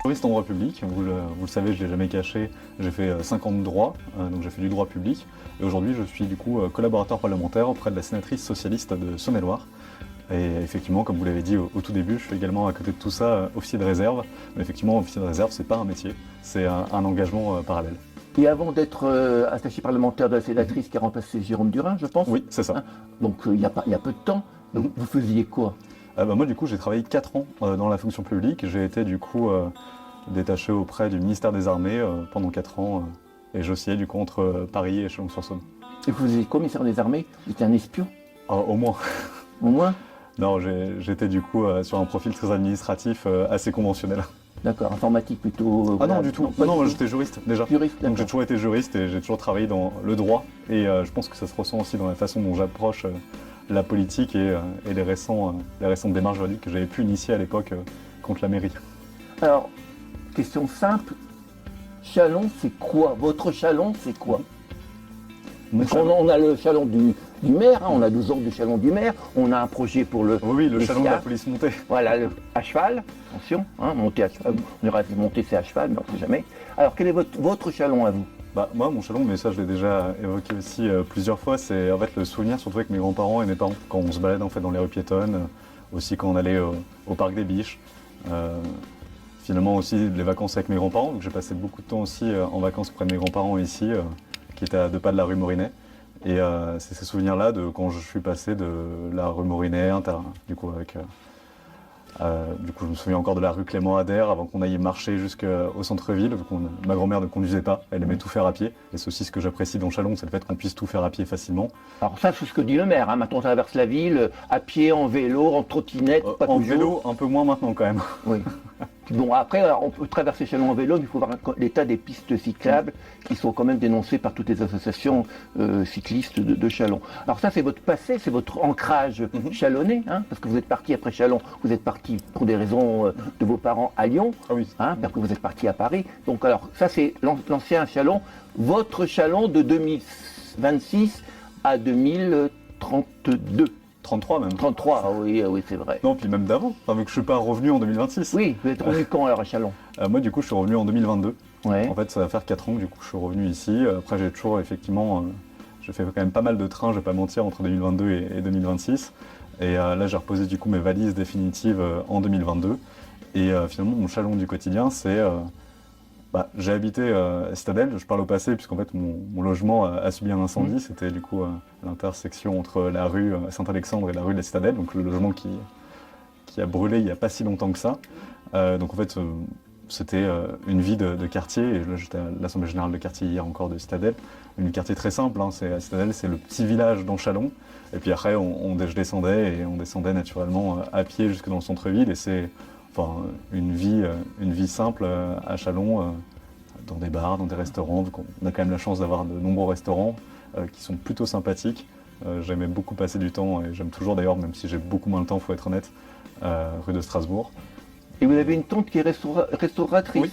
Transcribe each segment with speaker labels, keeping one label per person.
Speaker 1: Juriste en droit public, vous le savez, je ne l'ai jamais caché, j'ai fait 5 ans de droit, donc j'ai fait du droit public, et aujourd'hui je suis du coup collaborateur parlementaire auprès de la sénatrice socialiste de Saône-et-Loire. Et effectivement, comme vous l'avez dit au tout début, je suis également à côté de tout ça officier de réserve, mais effectivement officier de réserve c'est pas un métier, c'est un engagement parallèle.
Speaker 2: Et avant d'être attaché parlementaire de la sénatrice qui a remplacé Jérôme Durain, je pense.
Speaker 1: Oui, c'est ça.
Speaker 2: Hein, donc il y a peu de temps, donc, vous faisiez quoi?
Speaker 1: Moi du coup j'ai travaillé 4 ans dans la fonction publique, j'ai été du coup détaché auprès du ministère des Armées pendant 4 ans et j'oscillais du coup entre Paris et Chalon-sur-Saône.
Speaker 2: Et vous faisiez commissaire des armées? Vous étiez un espion?
Speaker 1: Au moins.
Speaker 2: Au moins?
Speaker 1: Non, j'étais du coup sur un profil très administratif assez conventionnel.
Speaker 2: D'accord, informatique plutôt.
Speaker 1: Ah non, du tout. Non, moi j'étais juriste déjà.
Speaker 2: Juriste,
Speaker 1: donc j'ai toujours été juriste et j'ai toujours travaillé dans le droit. Et je pense que ça se ressent aussi dans la façon dont j'approche la politique et les récentes démarches juridiques que j'avais pu initier à l'époque contre la mairie.
Speaker 2: Alors, question simple, Chalon c'est quoi? Votre Chalon c'est quoi? On a le Chalon du maire, hein, on a 12 ordres du Chalon du maire, on a un projet pour le...
Speaker 1: Oui, le Chalon de la police montée.
Speaker 2: Voilà, à cheval, attention, hein, monter à cheval, on aurait pu monter c'est à cheval, mais on ne sait jamais. Alors quel est votre Chalon à vous?
Speaker 1: Moi, mon Chalon, mais ça je l'ai déjà évoqué aussi plusieurs fois, c'est en fait le souvenir surtout avec mes grands-parents et mes parents, quand on se balade en fait dans les rues piétonnes, aussi quand on allait au parc des Biches. Finalement aussi les vacances avec mes grands-parents, donc j'ai passé beaucoup de temps aussi en vacances près de mes grands-parents ici, qui étaient à 2 pas de la rue Morinet. Et c'est ces souvenirs-là de quand je suis passé de la rue Morinet, du coup je me souviens encore de la rue Clément Ader avant qu'on aille marcher jusqu'au centre-ville. Ma grand-mère ne conduisait pas, elle aimait tout faire à pied. Et c'est aussi ce que j'apprécie dans Chalon, c'est le fait qu'on puisse tout faire à pied facilement.
Speaker 2: Alors ça c'est ce que dit le maire, hein. Maintenant on traverse la ville, à pied, en vélo, en trottinette, pas
Speaker 1: en
Speaker 2: toujours.
Speaker 1: vélo, un peu moins maintenant quand même.
Speaker 2: Oui. Bon, après, on peut traverser Chalon en vélo, mais il faut voir l'état des pistes cyclables qui sont quand même dénoncées par toutes les associations cyclistes de Chalon. Alors ça, c'est votre passé, c'est votre ancrage chalonnais, hein, parce que vous êtes parti après Chalon, vous êtes parti pour des raisons de vos parents à Lyon, hein, parce que vous êtes parti à Paris. Donc alors, ça c'est l'ancien Chalon, votre Chalon de 2026 à 2032.
Speaker 1: 33 même.
Speaker 2: 33, oui, c'est vrai.
Speaker 1: Non, puis même d'avant, vu que je suis pas revenu en 2026.
Speaker 2: Oui, vous êtes revenu quand alors à Chalon?
Speaker 1: Moi du coup je suis revenu en 2022.
Speaker 2: Ouais.
Speaker 1: En fait ça va faire 4 ans que du coup je suis revenu ici. Après j'ai toujours effectivement, j'ai fait quand même pas mal de trains, je vais pas mentir, entre 2022 et 2026. Et là j'ai reposé du coup mes valises définitives en 2022. Et finalement mon Chalon du quotidien c'est... j'ai habité à Citadelle, je parle au passé puisqu'en fait mon logement a subi un incendie, c'était du coup à l'intersection entre la rue Saint-Alexandre et la rue de la Citadelle, donc le logement qui a brûlé il n'y a pas si longtemps que ça. Donc en fait c'était une vie de quartier, et là j'étais à l'Assemblée Générale de quartier hier encore de Citadelle, une quartier très simple, hein, à Citadelle c'est le petit village dans Chalon, et puis après je descendais et on descendait naturellement à pied jusque dans le centre-ville, et c'est... Enfin, une vie simple à Chalon, dans des bars, dans des restaurants. On a quand même la chance d'avoir de nombreux restaurants qui sont plutôt sympathiques. J'aimais beaucoup passer du temps, et j'aime toujours d'ailleurs, même si j'ai beaucoup moins de temps, il faut être honnête, rue de Strasbourg.
Speaker 2: Et vous avez une tante qui est restauratrice?
Speaker 1: Oui.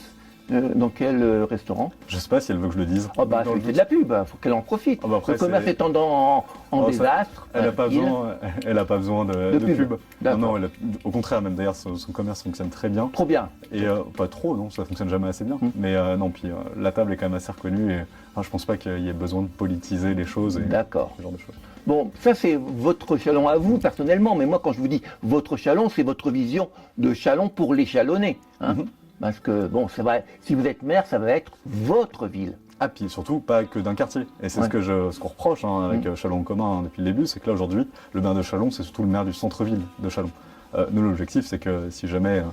Speaker 2: Dans quel restaurant?
Speaker 1: Je sais pas si elle veut que je le dise.
Speaker 2: Oh bah c'est de la pub, faut qu'elle en profite.
Speaker 1: Après,
Speaker 2: le commerce étant en désastre.
Speaker 1: Elle n'a pas besoin de pub. Non, au contraire, même d'ailleurs son commerce fonctionne très bien.
Speaker 2: Trop bien.
Speaker 1: Et pas trop, non, ça fonctionne jamais assez bien. Mais non, puis la table est quand même assez reconnue, et je pense pas qu'il y ait besoin de politiser les choses et ce genre de choses.
Speaker 2: Bon, ça c'est votre Chalon à vous personnellement, mais moi quand je vous dis votre Chalon, c'est votre vision de Chalon pour les Chalonnais. Hein. Parce que, bon, c'est vrai, si vous êtes maire, ça va être votre ville.
Speaker 1: Ah, puis surtout, pas que d'un quartier. Et c'est ce qu'on reproche avec Châlons en commun depuis le début, c'est que là, aujourd'hui, le maire de Châlons, c'est surtout le maire du centre-ville de Châlons. Nous, l'objectif, c'est que si jamais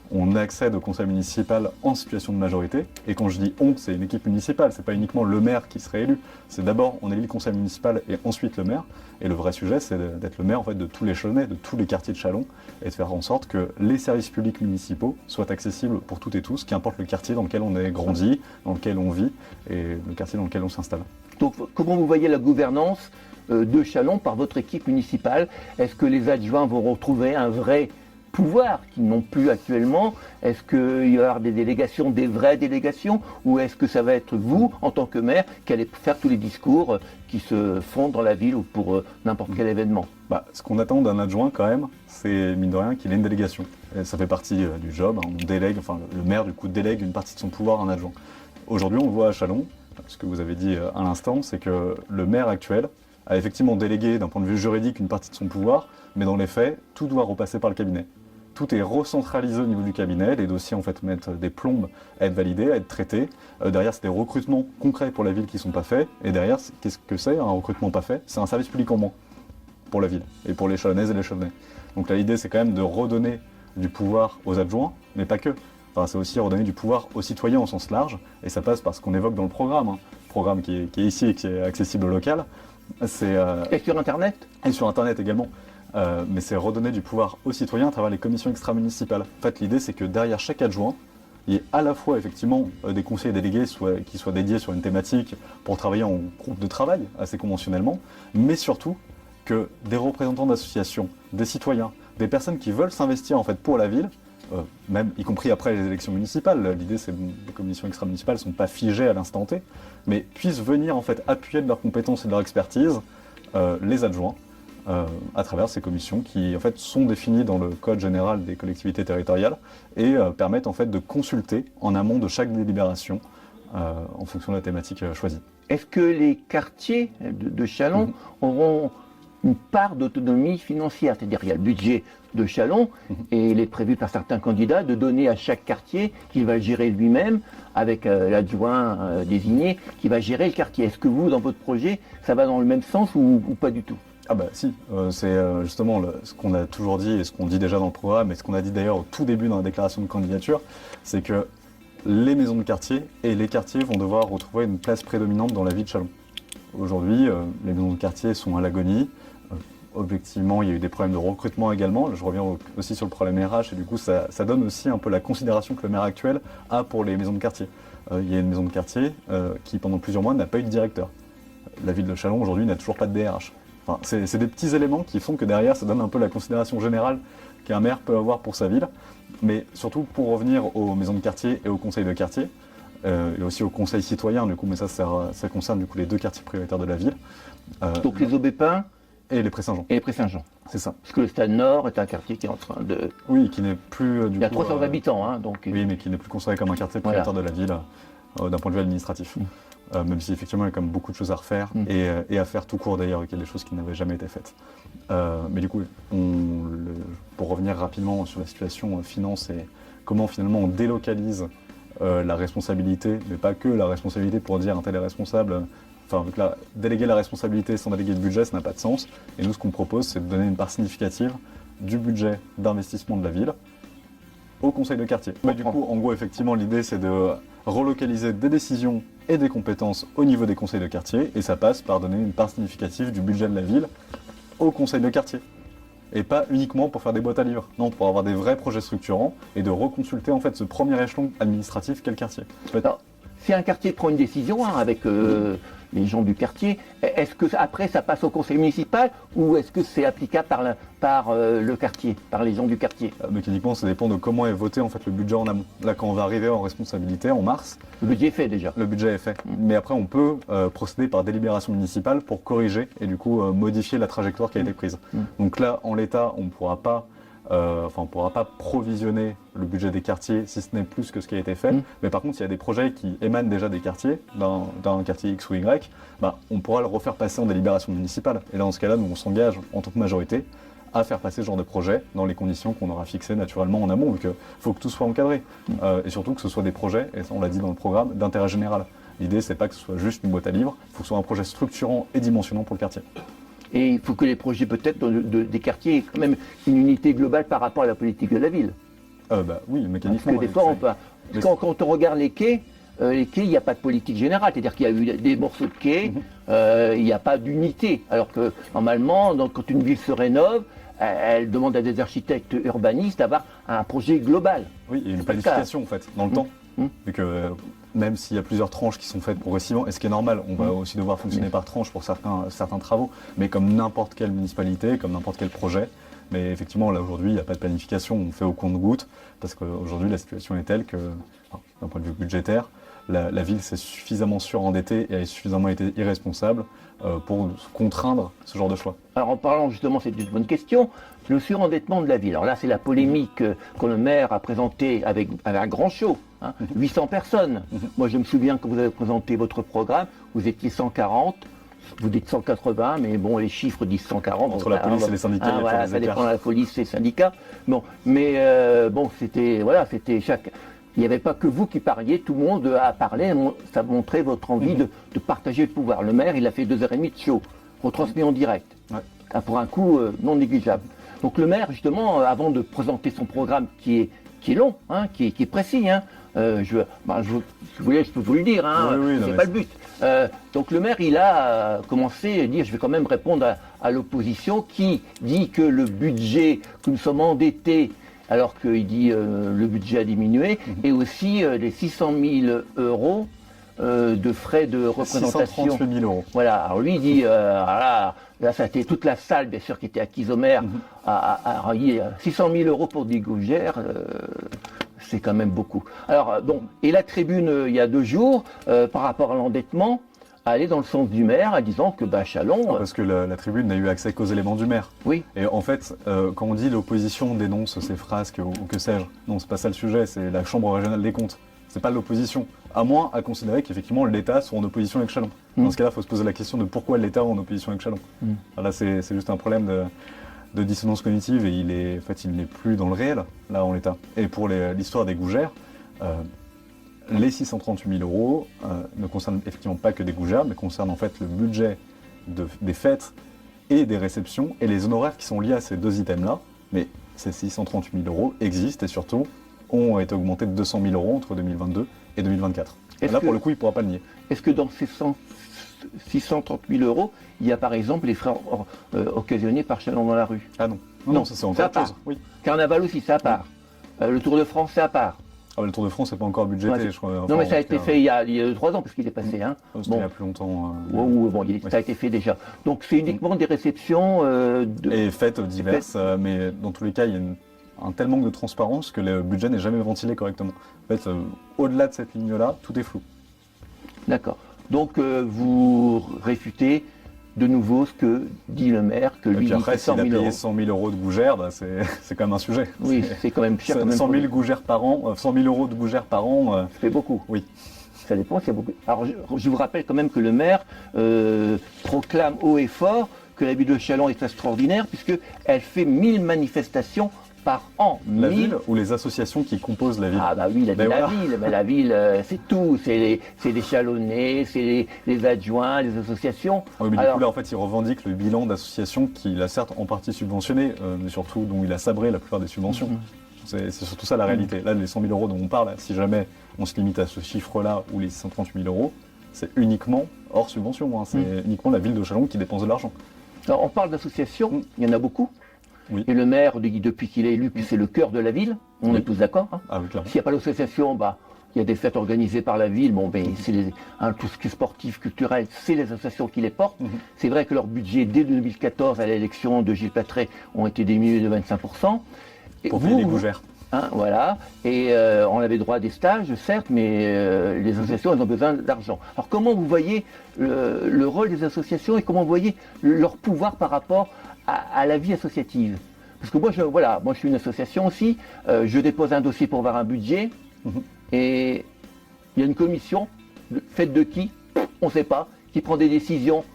Speaker 1: on accède au conseil municipal en situation de majorité, et quand je dis on, c'est une équipe municipale, c'est pas uniquement le maire qui serait élu, c'est d'abord on élit le conseil municipal et ensuite le maire, et le vrai sujet c'est d'être le maire en fait, de tous les Chalonnais, de tous les quartiers de Châlons, et de faire en sorte que les services publics municipaux soient accessibles pour toutes et tous, qu'importe le quartier dans lequel on est grandi, dans lequel on vit, et le quartier dans lequel on s'installe.
Speaker 2: Donc comment vous voyez la gouvernance de Châlons par votre équipe municipale? Est-ce que les adjoints vont retrouver un vrai pouvoir qu'ils n'ont plus actuellement? Est-ce qu'il va y avoir des délégations, des vraies délégations, ou est-ce que ça va être vous, en tant que maire, qui allez faire tous les discours qui se font dans la ville ou pour n'importe quel événement?
Speaker 1: Ce qu'on attend d'un adjoint quand même, c'est mine de rien qu'il ait une délégation. Et ça fait partie du job, on délègue, enfin le maire du coup délègue une partie de son pouvoir à un adjoint. Aujourd'hui on le voit à Châlons, ce que vous avez dit à l'instant, c'est que le maire actuel a effectivement délégué d'un point de vue juridique une partie de son pouvoir, mais dans les faits, tout doit repasser par le cabinet. Tout est recentralisé au niveau du cabinet, les dossiers en fait mettent des plombes à être validés, à être traités. Derrière, c'est des recrutements concrets pour la ville qui ne sont pas faits. Et derrière, qu'est-ce que c'est un recrutement pas fait? C'est un service public en moins pour la ville et pour les Chalonnaises et les Chalonnais. Donc là, l'idée, c'est quand même de redonner du pouvoir aux adjoints, mais pas que. Enfin, c'est aussi redonner du pouvoir aux citoyens au sens large, et ça passe par ce qu'on évoque dans le programme. Programme qui est ici et qui est accessible au local.
Speaker 2: Et sur Internet?
Speaker 1: Et sur Internet également. Mais c'est redonner du pouvoir aux citoyens à travers les commissions extra-municipales. En fait, l'idée, c'est que derrière chaque adjoint, il y ait à la fois effectivement des conseillers délégués qui soient dédiés sur une thématique pour travailler en groupe de travail, assez conventionnellement, mais surtout que des représentants d'associations, des citoyens, des personnes qui veulent s'investir en fait pour la ville, même y compris après les élections municipales, l'idée c'est que les commissions extra-municipales ne sont pas figées à l'instant T, mais puissent venir en fait appuyer de leurs compétences et de leur expertise les adjoints, à travers ces commissions qui en fait sont définies dans le Code général des collectivités territoriales et permettent en fait de consulter en amont de chaque délibération en fonction de la thématique choisie.
Speaker 2: Est-ce que les quartiers de Châlons auront une part d'autonomie financière? C'est-à-dire qu'il y a le budget de Châlons et il est prévu par certains candidats de donner à chaque quartier qu'il va gérer lui-même avec l'adjoint désigné qui va gérer le quartier. Est-ce que vous, dans votre projet, ça va dans le même sens ou pas du tout?
Speaker 1: Ah bah si, c'est justement ce qu'on a toujours dit et ce qu'on dit déjà dans le programme et ce qu'on a dit d'ailleurs au tout début dans la déclaration de candidature, c'est que les maisons de quartier et les quartiers vont devoir retrouver une place prédominante dans la vie de Châlons. Aujourd'hui, les maisons de quartier sont à l'agonie. Objectivement, il y a eu des problèmes de recrutement également. Je reviens aussi sur le problème RH et du coup, ça donne aussi un peu la considération que le maire actuel a pour les maisons de quartier. Il y a une maison de quartier qui, pendant plusieurs mois, n'a pas eu de directeur. La ville de Châlons, aujourd'hui, n'a toujours pas de DRH. Enfin, c'est des petits éléments qui font que derrière, ça donne un peu la considération générale qu'un maire peut avoir pour sa ville. Mais surtout, pour revenir aux maisons de quartier et aux conseils de quartier, et aussi aux conseils citoyens, du coup, mais ça concerne du coup les deux quartiers prioritaires de la ville.
Speaker 2: Donc les Aubépins
Speaker 1: et les Pré-Saint-Jean.
Speaker 2: Et les Pré-Saint-Jean.
Speaker 1: C'est ça.
Speaker 2: Parce que le Stade Nord est un quartier qui est en train de...
Speaker 1: Oui, qui n'est plus
Speaker 2: Il y a 300 habitants, donc...
Speaker 1: Oui, mais qui n'est plus considéré comme un quartier prioritaire de la ville d'un point de vue administratif. Même si effectivement il y a quand même beaucoup de choses à refaire et à faire tout court d'ailleurs, qu'il y a des choses qui n'avaient jamais été faites. Mais du coup, pour revenir rapidement sur la situation finance et comment finalement on délocalise la responsabilité, mais pas que la responsabilité pour dire un tel est responsable. Enfin, déléguer la responsabilité sans déléguer le budget, ça n'a pas de sens. Et nous, ce qu'on propose, c'est de donner une part significative du budget d'investissement de la ville au conseil de quartier. Mais du coup, en gros, effectivement, l'idée, c'est de relocaliser des décisions et des compétences au niveau des conseils de quartier, et ça passe par donner une part significative du budget de la ville au conseil de quartier. Et pas uniquement pour faire des boîtes à livres, non, pour avoir des vrais projets structurants et de reconsulter en fait ce premier échelon administratif qu'est le quartier.
Speaker 2: Alors, si un quartier prend une décision avec les gens du quartier, est-ce que après ça passe au conseil municipal ou est-ce que c'est applicable par le quartier, par les gens du quartier?
Speaker 1: Mécaniquement, ça dépend de comment est voté en fait le budget en amont. Là, quand on va arriver en responsabilité en mars,
Speaker 2: le budget est fait déjà.
Speaker 1: Le budget est fait. Mais après, on peut procéder par délibération municipale pour corriger et du coup modifier la trajectoire qui a été prise. Donc là, en l'état, on ne pourra pas provisionner le budget des quartiers si ce n'est plus que ce qui a été fait. Mais par contre, s'il y a des projets qui émanent déjà des quartiers, d'un quartier X ou Y, on pourra le refaire passer en délibération municipale. Et là, dans ce cas-là, nous, on s'engage en tant que majorité à faire passer ce genre de projet dans les conditions qu'on aura fixées naturellement en amont, vu qu'il faut que tout soit encadré. Et surtout que ce soit des projets, et ça, on l'a dit dans le programme, d'intérêt général. L'idée, c'est pas que ce soit juste une boîte à livres, il faut que ce soit un projet structurant et dimensionnant pour le quartier.
Speaker 2: Et il faut que les projets peut-être des quartiers aient quand même une unité globale par rapport à la politique de la ville.
Speaker 1: Oui, mécaniquement.
Speaker 2: Parce que des fois, quand on regarde les quais, il n'y a pas de politique générale. C'est-à-dire qu'il y a eu des morceaux de quais, il n'y a pas d'unité. Alors que normalement, quand une ville se rénove, elle demande à des architectes urbanistes d'avoir un projet global.
Speaker 1: Oui, et une planification en fait, dans le temps. Vu que même s'il y a plusieurs tranches qui sont faites progressivement, et ce qui est normal, on va aussi devoir fonctionner par tranches pour certains travaux, mais comme n'importe quelle municipalité, comme n'importe quel projet. Mais effectivement, là aujourd'hui, il n'y a pas de planification, on fait au compte-gouttes, parce qu'aujourd'hui, la situation est telle que, d'un point de vue budgétaire, la ville s'est suffisamment surendettée et a suffisamment été irresponsable pour contraindre ce genre de choix.
Speaker 2: Alors en parlant justement, c'est une bonne question, le surendettement de la ville. Alors là, c'est la polémique que le maire a présentée avec un grand show, 800 personnes. Moi, je me souviens quand vous avez présenté votre programme, vous étiez 140. Vous dites 180, mais bon, les chiffres disent 140.
Speaker 1: Entre la police et les syndicats,
Speaker 2: ça dépend de la police et les syndicats. Bon, mais c'était chaque. Il n'y avait pas que vous qui parliez, tout le monde a parlé. Ça montrait votre envie de partager le pouvoir. Le maire, il a fait 2h30 de show, retransmis en direct, pour un coût non négligeable. Donc le maire, justement, avant de présenter son programme qui est long, qui est précis. Si vous voulez, je peux vous le dire, c'est pas le but. Donc le maire, il a commencé à dire, je vais quand même répondre à l'opposition qui dit que le budget, que nous sommes endettés, alors qu'il dit le budget a diminué, et aussi les 600 000 euros de frais de représentation.
Speaker 1: 638 000 euros.
Speaker 2: Voilà, alors lui il dit, là ça a été toute la salle, bien sûr, qui était acquise au maire, a dit 600 000 euros pour des gougères. C'est quand même beaucoup. Alors, et la tribune, il y a 2 jours, par rapport à l'endettement, allait dans le sens du maire, en disant que Chalon...
Speaker 1: Parce que la tribune n'a eu accès qu'aux éléments du maire.
Speaker 2: Oui.
Speaker 1: Et en fait, quand on dit l'opposition dénonce ces frasques ou que sais-je, non, c'est pas ça le sujet, c'est la Chambre régionale des comptes. C'est pas l'opposition. À moins à considérer qu'effectivement l'État soit en opposition avec Chalon. Dans ce cas-là, il faut se poser la question de pourquoi l'État est en opposition avec Chalon. Là, c'est juste un problème de dissonance cognitive et il n'est plus dans le réel, là, en l'état. Et pour l'histoire des gougères, les 638 000 euros ne concernent effectivement pas que des gougères, mais concernent en fait le budget des fêtes et des réceptions et les honoraires qui sont liés à ces 2 items-là. Mais ces 638 000 euros existent et surtout ont été augmentés de 200 000 euros entre 2022 et 2024. Et là, pour le coup, il ne pourra pas le nier.
Speaker 2: Est-ce que dans ces 630 000 euros, il y a par exemple les frais occasionnés par Chalon dans la rue?
Speaker 1: Ah non. Non, ça c'est encore autre chose. Oui.
Speaker 2: Carnaval aussi, c'est à part. Le Tour de France, c'est à part.
Speaker 1: Le Tour de France, c'est pas encore budgété, je crois.
Speaker 2: Non, mais ça a été fait il y a 2-3 ans, parce qu'il est passé.
Speaker 1: C'était il y a plus longtemps.
Speaker 2: Ça a été fait déjà. Donc c'est uniquement des réceptions...
Speaker 1: Et fêtes diverses, mais dans tous les cas, il y a un tel manque de transparence que le budget n'est jamais ventilé correctement. En fait, au-delà de cette ligne-là, tout est flou.
Speaker 2: D'accord. Donc vous réfutez de nouveau ce que dit le maire, que lui dit 100 000 euros.
Speaker 1: S'il a payé 100 000 euros de gougères, c'est quand même un sujet.
Speaker 2: Oui, c'est quand même cher.
Speaker 1: 100 000 gougères par an, 100 000 euros de gougères par an.
Speaker 2: Ça fait beaucoup.
Speaker 1: Oui.
Speaker 2: Ça dépend, c'est beaucoup. Alors je vous rappelle quand même que le maire proclame haut et fort que la ville de Chalon est extraordinaire, puisqu'elle fait 1000 manifestations par an.
Speaker 1: La ville ou les associations qui composent la ville?
Speaker 2: Ah bah oui, la ville, mais la ville, c'est tout. C'est les Chalonnais, c'est les adjoints, les associations.
Speaker 1: Oui, mais du coup là, en fait, il revendique le bilan d'associations qu'il a certes en partie subventionnées, mais surtout dont il a sabré la plupart des subventions. C'est surtout ça la réalité. Là, les 100 000 euros dont on parle, si jamais on se limite à ce chiffre-là ou les 138 000 euros, c'est uniquement hors subvention. C'est uniquement la ville de Chalon qui dépense de l'argent.
Speaker 2: Alors, on parle d'associations, il y en a beaucoup.
Speaker 1: Oui.
Speaker 2: Et le maire, depuis qu'il est élu, c'est le cœur de la ville, on est tous d'accord.
Speaker 1: Ah, oui,
Speaker 2: s'il n'y a pas d'association, il y a des fêtes organisées par la ville, c'est tout ce qui est sportif, culturel, c'est les associations qui les portent. C'est vrai que leur budget, dès 2014, à l'élection de Gilles Pattray, ont été diminués de 25%.
Speaker 1: Pour payer les gougères.
Speaker 2: Voilà, et on avait droit à des stages, certes, mais les associations, elles ont besoin d'argent. Alors comment vous voyez le rôle des associations et comment vous voyez leur pouvoir par rapport à la vie associative? Parce que moi je suis une association aussi, je dépose un dossier pour avoir un budget, et il y a une commission, faite de qui? On ne sait pas, qui prend des décisions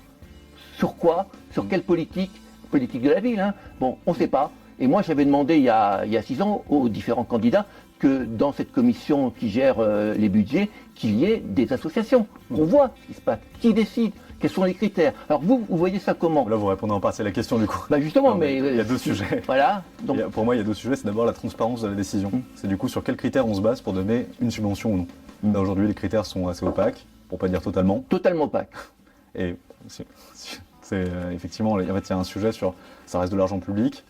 Speaker 2: sur quoi? Sur quelle politique de la ville, on ne sait pas. Et moi, j'avais demandé il y a 6 ans aux différents candidats que dans cette commission qui gère les budgets, qu'il y ait des associations. On voit ce qui se passe, qui décide, quels sont les critères. Alors vous voyez ça comment?
Speaker 1: Là, vous répondez en partie à la question du coup.
Speaker 2: Bah justement,
Speaker 1: Non, mais il y a deux sujets.
Speaker 2: Voilà. Donc,
Speaker 1: Pour moi, il y a deux sujets. C'est d'abord la transparence de la décision. C'est du coup sur quels critères on se base pour donner une subvention ou non. Là, aujourd'hui, les critères sont assez opaques, pour pas dire totalement.
Speaker 2: totalement opaque.
Speaker 1: Et c'est effectivement, en fait, il y a un sujet sur, ça reste de l'argent public.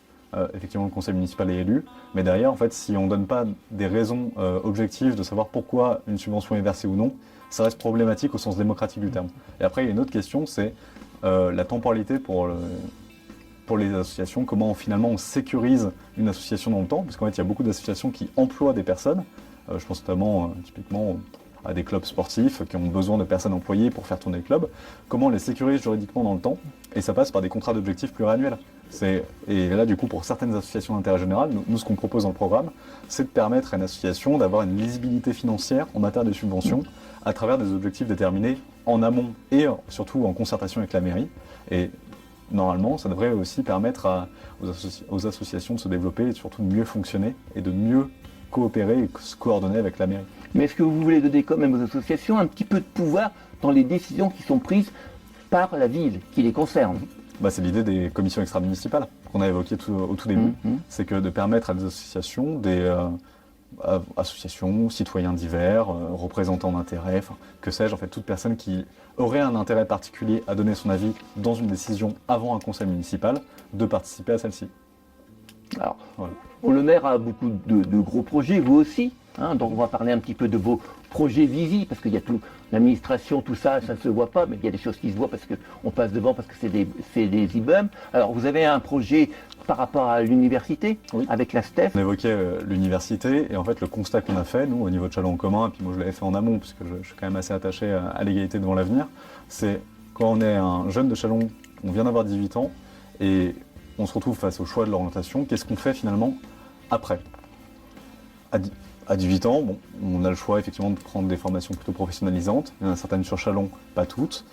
Speaker 1: Effectivement, le conseil municipal est élu, mais derrière, en fait, si on ne donne pas des raisons objectives de savoir pourquoi une subvention est versée ou non, ça reste problématique au sens démocratique du terme. Et après, il y a une autre question, c'est la temporalité pour les associations, comment finalement on sécurise une association dans le temps, parce qu'en fait, il y a beaucoup d'associations qui emploient des personnes, je pense notamment, typiquement, à des clubs sportifs qui ont besoin de personnes employées pour faire tourner le club, comment on les sécurise juridiquement dans le temps, et ça passe par des contrats d'objectifs pluriannuels. Et là, du coup, pour certaines associations d'intérêt général, nous, ce qu'on propose dans le programme, c'est de permettre à une association d'avoir une lisibilité financière en matière de subventions à travers des objectifs déterminés en amont et surtout en concertation avec la mairie. Et normalement, ça devrait aussi permettre aux associations de se développer et surtout de mieux fonctionner et de mieux coopérer et se coordonner avec la mairie.
Speaker 2: Mais est-ce que vous voulez donner quand même aux associations un petit peu de pouvoir dans les décisions qui sont prises par la ville, qui les concerne?
Speaker 1: C'est l'idée des commissions extra-municipales qu'on a évoquées au tout début. C'est que de permettre à des associations, associations, citoyens divers, représentants d'intérêts, que sais-je, en fait, toute personne qui aurait un intérêt particulier à donner son avis dans une décision avant un conseil municipal, de participer à celle-ci.
Speaker 2: Alors,
Speaker 1: voilà.
Speaker 2: Le maire a beaucoup de gros projets, vous aussi. Donc on va parler un petit peu de vos projets Vivi, parce qu'il y a tout, l'administration, tout ça, ça ne se voit pas, mais il y a des choses qui se voient parce qu'on passe devant, parce que c'est des immeubles. Alors vous avez un projet par rapport à l'université, oui, avec la STEF.
Speaker 1: On évoquait l'université, et en fait le constat qu'on a fait, nous, au niveau de Châlons en commun, et puis moi je l'avais fait en amont, parce que je suis quand même assez attaché à l'égalité devant l'avenir, c'est quand on est un jeune de Châlons, on vient d'avoir 18 ans, et on se retrouve face au choix de l'orientation, qu'est-ce qu'on fait finalement après? À 18 ans, on a le choix effectivement de prendre des formations plutôt professionnalisantes. Il y en a certaines sur Châlons, pas toutes.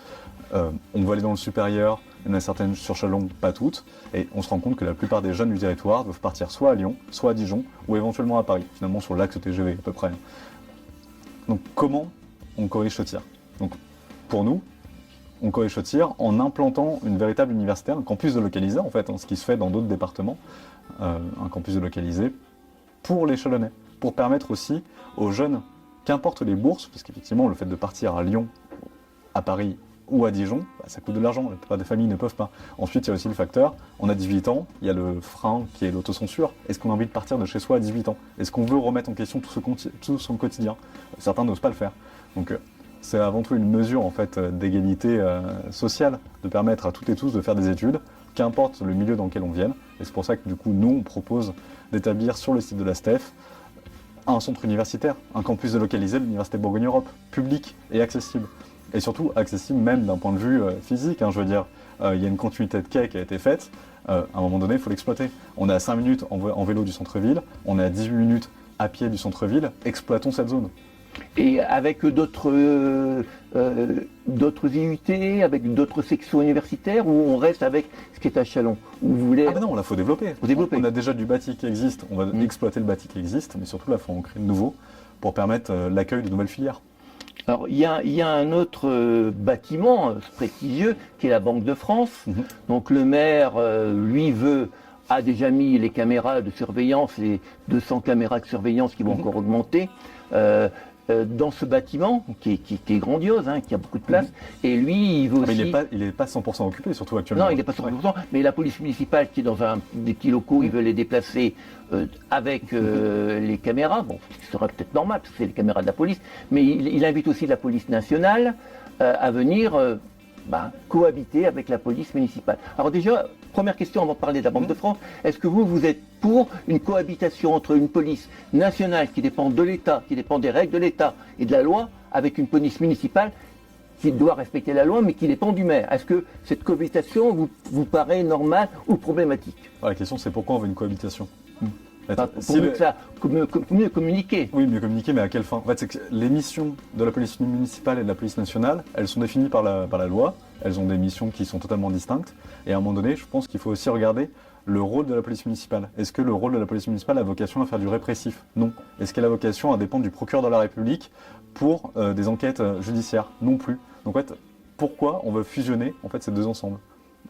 Speaker 1: On veut aller dans le supérieur, il y en a certaines sur Châlons, pas toutes. Et on se rend compte que la plupart des jeunes du territoire doivent partir soit à Lyon, soit à Dijon, ou éventuellement à Paris, finalement sur l'axe TGV à peu près. Donc comment on corrige ce tir? Donc pour nous, on corrige ce tir en implantant une véritable université, un campus délocalisé en fait, ce qui se fait dans d'autres départements, un campus délocalisé pour les Chalonnais, pour permettre aussi aux jeunes, qu'importe les bourses, parce qu'effectivement le fait de partir à Lyon, à Paris ou à Dijon, ça coûte de l'argent, la plupart des familles ne peuvent pas. Ensuite, il y a aussi le facteur, on a 18 ans, il y a le frein qui est l'autocensure. Est-ce qu'on a envie de partir de chez soi à 18 ans? Est-ce qu'on veut remettre en question tout son quotidien? Certains n'osent pas le faire. Donc c'est avant tout une mesure en fait d'égalité sociale, de permettre à toutes et tous de faire des études, qu'importe le milieu dans lequel on vienne. Et c'est pour ça que du coup, nous, on propose d'établir sur le site de la STEF un centre universitaire, un campus délocalisé de l'Université Bourgogne-Europe, public et accessible. Et surtout accessible même d'un point de vue physique, je veux dire, il y a une continuité de quai qui a été faite, à un moment donné, il faut l'exploiter. On est à 5 minutes en vélo du centre-ville, on est à 18 minutes à pied du centre-ville, exploitons cette zone.
Speaker 2: Et avec d'autres IUT, avec d'autres sections universitaires, ou on reste avec ce qui est à Châlons où vous voulez...
Speaker 1: Ah ben non, là, il faut développer. On a déjà du bâti qui existe, on va exploiter le bâti qui existe, mais surtout, là, il faut en créer de nouveau pour permettre l'accueil de nouvelles filières.
Speaker 2: Alors, il y a un autre bâtiment prestigieux qui est la Banque de France. Donc, le maire, lui, a déjà mis les caméras de surveillance, les 200 caméras de surveillance qui vont encore augmenter. Dans ce bâtiment, qui est grandiose, qui a beaucoup de place, et lui, il veut aussi...
Speaker 1: Il n'est pas 100% occupé, surtout actuellement.
Speaker 2: Non, il n'est pas 100%, mais la police municipale qui est dans des petits locaux, il veut les déplacer avec les caméras, ce qui serait peut-être normal, parce que c'est les caméras de la police, mais il invite aussi la police nationale à venir cohabiter avec la police municipale. Alors déjà, première question avant de parler de la Banque de France, est-ce que vous êtes pour une cohabitation entre une police nationale qui dépend de l'État, qui dépend des règles de l'État et de la loi, avec une police municipale qui doit respecter la loi mais qui dépend du maire? Est-ce que cette cohabitation vous paraît normale ou problématique?
Speaker 1: La question c'est pourquoi on veut une cohabitation?
Speaker 2: Pour mieux communiquer.
Speaker 1: Oui, mieux communiquer, mais à quelle fin? En fait, c'est que les missions de la police municipale et de la police nationale, elles sont définies par la loi, elles ont des missions qui sont totalement distinctes, et à un moment donné, je pense qu'il faut aussi regarder le rôle de la police municipale. Est-ce que le rôle de la police municipale a vocation à faire du répressif? Non. Est-ce qu'elle a vocation à dépendre du procureur de la République pour des enquêtes judiciaires? Non plus. Donc en fait, pourquoi on veut fusionner en fait, ces deux ensembles?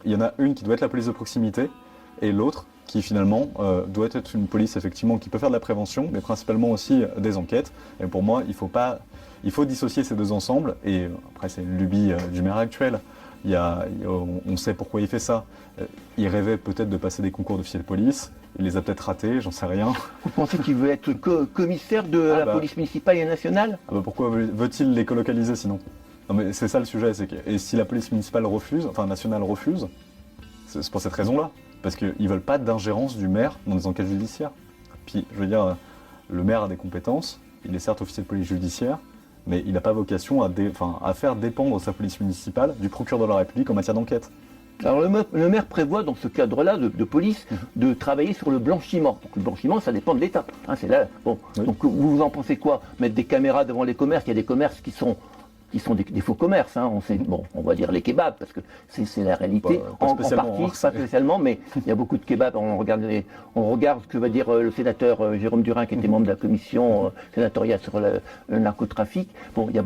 Speaker 1: Il y en a une qui doit être la police de proximité et l'autre qui finalement doit être une police effectivement qui peut faire de la prévention, mais principalement aussi des enquêtes. Et pour moi, il faut dissocier ces deux ensembles. Et après, c'est une lubie du maire actuel. On sait pourquoi il fait ça. Il rêvait peut-être de passer des concours d'officier de police. Il les a peut-être ratés, j'en sais rien.
Speaker 2: Vous pensez qu'il veut être commissaire de la police municipale et nationale?
Speaker 1: Pourquoi veut-il les colocaliser sinon? Non mais c'est ça le sujet. Et si la police municipale refuse, enfin nationale refuse, c'est pour cette raison-là. Parce qu'ils ne veulent pas d'ingérence du maire dans les enquêtes judiciaires. Puis, je veux dire, le maire a des compétences. Il est certes officier de police judiciaire, mais il n'a pas vocation à faire dépendre sa police municipale du procureur de la République en matière d'enquête.
Speaker 2: Alors le maire prévoit dans ce cadre-là de police de travailler sur le blanchiment. Donc le blanchiment, ça dépend de l'État. Hein, c'est là. Bon. Oui. Donc vous en pensez quoi? Mettre des caméras devant les commerces? Il y a des commerces qui sont des faux commerces. Hein. On va dire les kebabs parce que c'est la réalité. En partie, pas spécialement, mais il y a beaucoup de kebabs. On regarde ce que va dire le sénateur Jérôme Durin, qui était membre de la commission sénatoriale sur le narcotrafic. Bon, il y a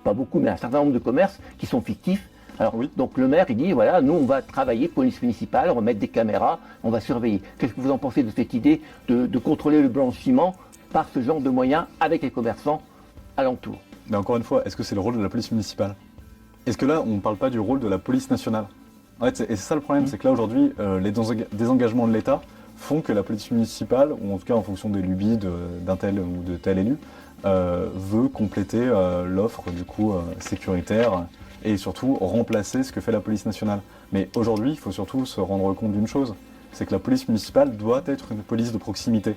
Speaker 2: pas beaucoup, mais un certain nombre de commerces qui sont fictifs. Alors oui. Donc le maire, il dit, voilà, nous on va travailler, police municipale, on va mettre des caméras, on va surveiller. Qu'est-ce que vous en pensez de cette idée de contrôler le blanchiment par ce genre de moyens avec les commerçants alentours?
Speaker 1: Mais encore une fois, est-ce que c'est le rôle de la police municipale? Est-ce que là, on ne parle pas du rôle de la police nationale? En fait, c'est ça le problème, c'est que là aujourd'hui, les désengagements de l'État font que la police municipale, ou en tout cas en fonction des lubies d'un tel ou de tel élu, veut compléter l'offre du coup sécuritaire et surtout remplacer ce que fait la police nationale. Mais aujourd'hui, il faut surtout se rendre compte d'une chose, c'est que la police municipale doit être une police de proximité.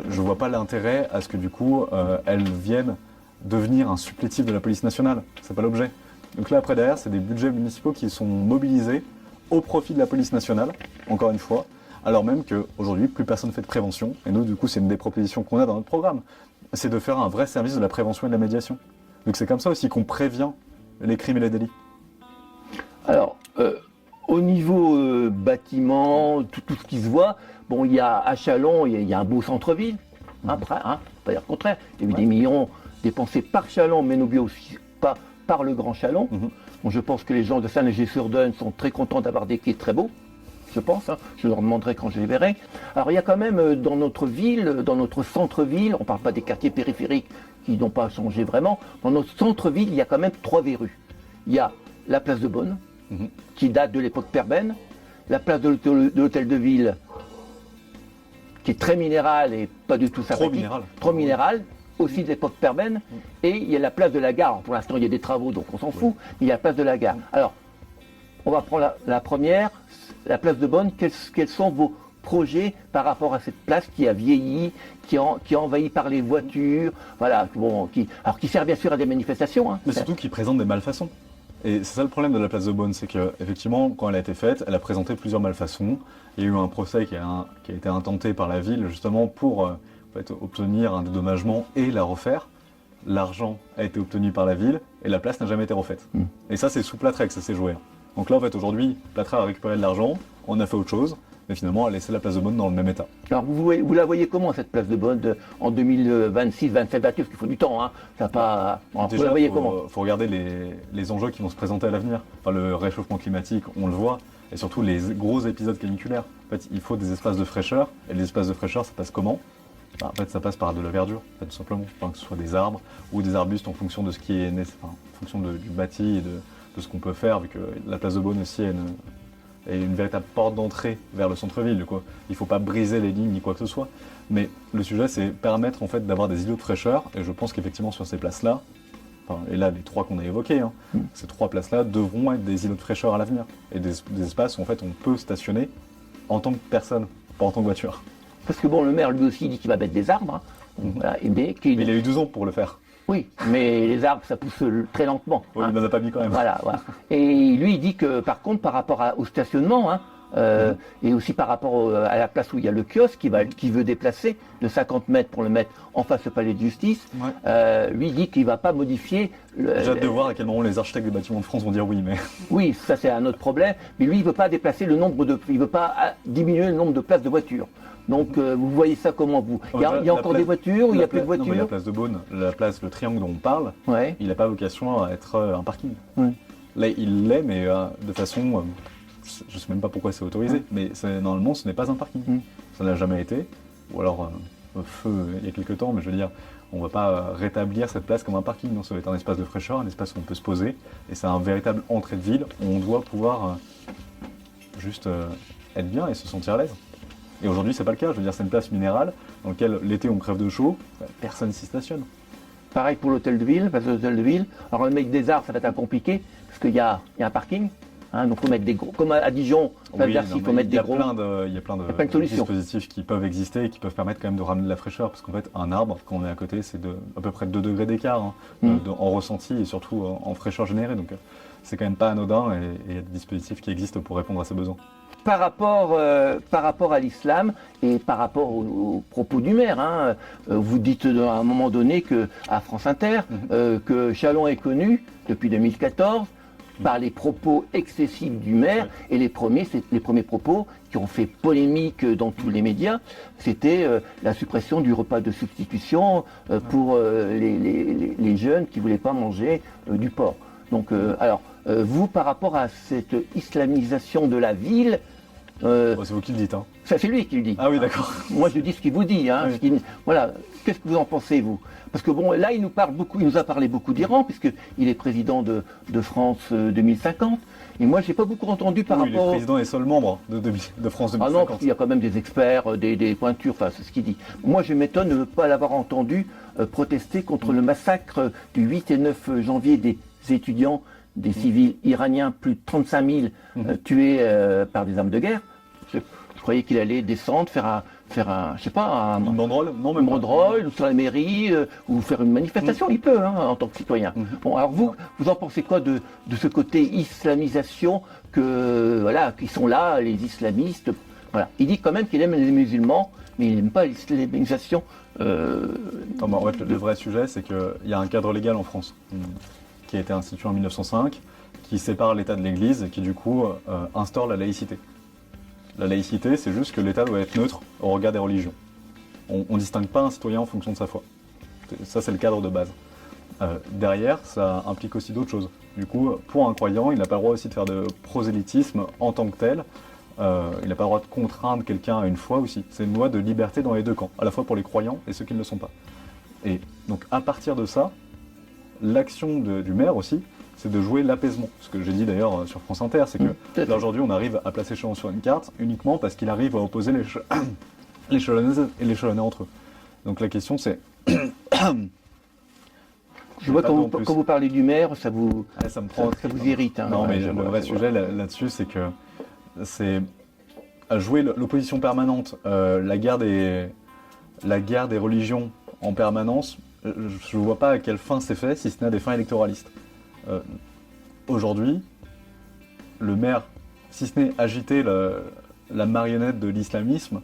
Speaker 1: Je ne vois pas l'intérêt à ce que du coup, elle vienne devenir un supplétif de la police nationale. C'est pas l'objet. Donc là, après, derrière, c'est des budgets municipaux qui sont mobilisés au profit de la police nationale, encore une fois, alors même qu'aujourd'hui, plus personne ne fait de prévention. Et nous, du coup, c'est une des propositions qu'on a dans notre programme. C'est de faire un vrai service de la prévention et de la médiation. Donc c'est comme ça aussi qu'on prévient les crimes et les délits.
Speaker 2: Alors, au niveau bâtiment, tout ce qui se voit, bon, il y a à Châlons, il y a un beau centre-ville, après, pas dire le contraire, il y a eu des millions dépensés par Châlons, mais n'oubliez aussi pas par le Grand Châlons. Bon, je pense que les gens de Saint-Léger-sur-Donne sont très contents d'avoir des quais très beaux, je pense, je leur demanderai quand je les verrai. Alors il y a quand même dans notre ville, dans notre centre-ville, on ne parle pas des quartiers périphériques qui n'ont pas changé vraiment, dans notre centre-ville, il y a quand même 3 verrues. Il y a la place de Beaune, qui date de l'époque Perben, la place de l'hôtel de ville, qui est très minérale et pas du tout sympathique. Trop minérale, aussi de l'époque Perben, et il y a la place de la gare. Alors, pour l'instant, il y a des travaux, donc on s'en fout, mais il y a la place de la gare. Alors, on va prendre la première, la place de Beaune. Quels sont vos projets par rapport à cette place qui a vieilli, qui est envahie par les voitures, voilà, bon, qui sert bien sûr à des manifestations.
Speaker 1: Mais surtout qui présente des malfaçons. Et c'est ça le problème de la place de Beaune, c'est qu'effectivement, quand elle a été faite, elle a présenté plusieurs malfaçons. Il y a eu un procès qui a été intenté par la ville, justement, pour obtenir un dédommagement et la refaire. L'argent a été obtenu par la ville et la place n'a jamais été refaite. Et ça, c'est sous Plâtret que ça s'est joué. Donc là, en fait, aujourd'hui, Plâtret a récupéré de l'argent, on a fait autre chose, mais finalement, a laissé la place de Beaune dans le même état.
Speaker 2: Alors, vous la voyez comment, cette place de Beaune, en 2026, 27, 28, parce qu'il faut du temps, hein. Ça pas... Alors,
Speaker 1: déjà,
Speaker 2: vous la voyez comment?
Speaker 1: Il faut regarder les enjeux qui vont se présenter à l'avenir. Enfin, le réchauffement climatique, on le voit, et surtout les gros épisodes caniculaires. En fait, il faut des espaces de fraîcheur, et les espaces de fraîcheur, ça passe comment? En fait, ça passe par de la verdure, en fait, tout simplement. Enfin, que ce soit des arbres ou des arbustes en fonction de ce qui est en fonction du bâti et de ce qu'on peut faire, vu que la place de Beaune aussi est une véritable porte d'entrée vers le centre-ville. Il ne faut pas briser les lignes ni quoi que ce soit. Mais le sujet, c'est permettre en fait, d'avoir des îlots de fraîcheur. Et je pense qu'effectivement, sur ces places-là, et là, les 3 qu'on a évoqués, ces 3 places-là devront être des îlots de fraîcheur à l'avenir. Et des espaces où en fait, on peut stationner en tant que personne, pas en tant que voiture.
Speaker 2: Parce que bon, le maire lui aussi dit qu'il va mettre des arbres. Voilà,
Speaker 1: mais il a eu 12 ans pour le faire.
Speaker 2: Oui, mais les arbres, ça pousse très lentement.
Speaker 1: Oui, il n'en a pas mis quand même.
Speaker 2: Voilà. Et lui, il dit que par contre, par rapport au stationnement, et aussi par rapport à la place où il y a le kiosque qui veut déplacer de 50 mètres pour le mettre en face au palais de justice. Lui dit qu'il ne va pas modifier.
Speaker 1: J'ai hâte de voir à quel moment les architectes des bâtiments de France vont dire oui, mais.
Speaker 2: Oui, ça c'est un autre problème. Mais lui, il ne veut pas déplacer le nombre de, il veut pas diminuer le nombre de places de voitures. Donc vous voyez ça comment vous? Il y a encore des voitures ou il n'y a plus de voitures?
Speaker 1: Non, mais la place de Beaune, le triangle dont on parle, il n'a pas vocation à être un parking. Là, il l'est, mais de façon, je ne sais même pas pourquoi c'est autorisé, mais normalement ce n'est pas un parking. Ça n'a jamais été, ou alors feu il y a quelques temps, mais je veux dire, on ne va pas rétablir cette place comme un parking. Non, ça va être un espace de fraîcheur, un espace où on peut se poser, et c'est un véritable entrée de ville où on doit pouvoir juste être bien et se sentir à l'aise. Et aujourd'hui, c'est pas le cas. Je veux dire, c'est une place minérale dans laquelle l'été on crève de chaud, personne s'y stationne.
Speaker 2: Pareil pour l'hôtel de ville, parce que l'hôtel de ville, alors le mec des arts, ça va être compliqué, parce qu'il y a un parking, donc il faut mettre des gros, comme à Dijon, ça veut dire qu'il faut mettre des gros.
Speaker 1: Il y a plein de dispositifs qui peuvent exister et qui peuvent permettre quand même de ramener de la fraîcheur, parce qu'en fait, un arbre, quand on est à côté, c'est à peu près 2 degrés d'écart en ressenti et surtout en fraîcheur générée. Donc c'est quand même pas anodin et il y a des dispositifs qui existent pour répondre à ces besoins.
Speaker 2: Par rapport à l'islam et par rapport aux propos du maire, vous dites à un moment donné à France Inter que Châlons est connu depuis 2014 par les propos excessifs du maire, et les premiers propos qui ont fait polémique dans tous les médias, c'était la suppression du repas de substitution pour les jeunes qui ne voulaient pas manger du porc. Donc, vous, par rapport à cette islamisation de la ville,
Speaker 1: c'est vous qui le dites.
Speaker 2: Ça, c'est lui qui le dit.
Speaker 1: Ah oui, d'accord.
Speaker 2: Moi, je dis ce qu'il vous dit. Voilà. Qu'est-ce que vous en pensez, vous? Parce que bon, là, il nous a parlé beaucoup d'Iran, puisqu'il est président de France 2050. Et moi, j'ai pas beaucoup entendu par rapport.
Speaker 1: Il est président et seul membre de France 2050.
Speaker 2: Ah non, parce qu'il y a quand même des experts, des pointures, enfin, c'est ce qu'il dit. Moi, je m'étonne de ne pas l'avoir entendu protester contre le massacre du 8 et 9 janvier des étudiants, des civils iraniens, plus de 35 000 tués par des armes de guerre. Je croyais qu'il allait descendre, faire un je sais pas,
Speaker 1: une banderole,
Speaker 2: une banderole, ou sur la mairie, ou faire une manifestation. Il peut, en tant que citoyen. Bon, alors vous en pensez quoi de ce côté islamisation qui sont là, les islamistes? Voilà. Il dit quand même qu'il aime les musulmans, mais il n'aime pas l'islamisation.
Speaker 1: En fait, le vrai sujet, c'est qu'il y a un cadre légal en France qui a été institué en 1905, qui sépare l'État de l'Église et qui du coup instaure la laïcité. La laïcité, c'est juste que l'État doit être neutre au regard des religions. On ne distingue pas un citoyen en fonction de sa foi. Ça, c'est le cadre de base. Derrière, ça implique aussi d'autres choses. Du coup, pour un croyant, il n'a pas le droit aussi de faire de prosélytisme en tant que tel. Il n'a pas le droit de contraindre quelqu'un à une foi aussi. C'est une loi de liberté dans les deux camps, à la fois pour les croyants et ceux qui ne le sont pas. Et donc, à partir de ça, l'action du maire aussi, c'est de jouer l'apaisement. Ce que j'ai dit d'ailleurs sur France Inter, c'est que là aujourd'hui on arrive à placer Châlons sur une carte uniquement parce qu'il arrive à opposer les Chalonnaises et les Chalonnais entre eux. Donc la question c'est...
Speaker 2: Je vois quand vous parlez du maire, ça vous irrite.
Speaker 1: Non, mais le vrai sujet là-dessus, c'est que c'est à jouer l'opposition permanente, la guerre des religions en permanence. Je ne vois pas à quelle fin c'est fait, si ce n'est à des fins électoralistes. Aujourd'hui, le maire, si ce n'est agiter la marionnette de l'islamisme,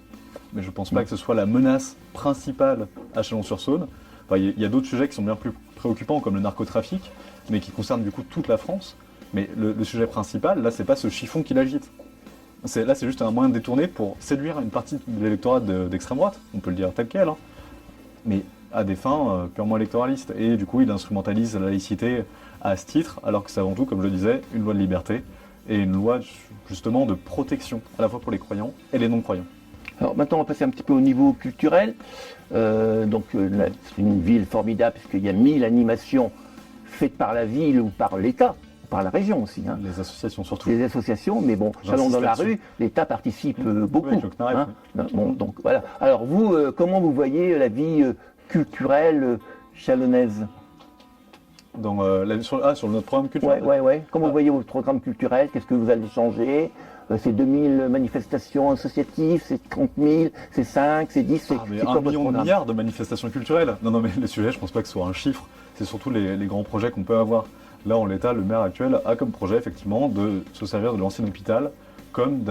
Speaker 1: mais je ne pense pas que ce soit la menace principale à Chalon-sur-Saône. Enfin, il y a d'autres sujets qui sont bien plus préoccupants, comme le narcotrafic, mais qui concernent du coup toute la France. Mais le sujet principal, là, c'est pas ce chiffon qu'il agite. Là, c'est juste un moyen de détourner pour séduire une partie de l'électorat d'extrême droite, on peut le dire tel quel, mais à des fins purement électoralistes. Et du coup, il instrumentalise la laïcité à ce titre, alors que c'est avant tout, comme je le disais, une loi de liberté et une loi justement de protection, à la fois pour les croyants et les non-croyants.
Speaker 2: Alors maintenant, on va passer un petit peu au niveau culturel. C'est une ville formidable, puisqu'il y a 1000 animations faites par la ville ou par l'État, par la région aussi.
Speaker 1: Les associations surtout.
Speaker 2: Les associations, mais bon, Châlons dans la rue, l'État participe beaucoup.
Speaker 1: Oui,
Speaker 2: bon, donc voilà. Alors vous, comment vous voyez la vie culturelle chalonnaise?
Speaker 1: Sur notre programme culturel.
Speaker 2: Oui. Comment vous voyez votre programme culturel? Qu'est-ce que vous allez changer? C'est 2000 manifestations associatives, c'est 30 000, c'est 5, c'est 10, c'est quoi
Speaker 1: 1 million de milliards de manifestations culturelles. Non, mais le sujet, je pense pas que ce soit un chiffre. C'est surtout les grands projets qu'on peut avoir. Là, en l'état, le maire actuel a comme projet, effectivement, de se servir de l'ancien hôpital comme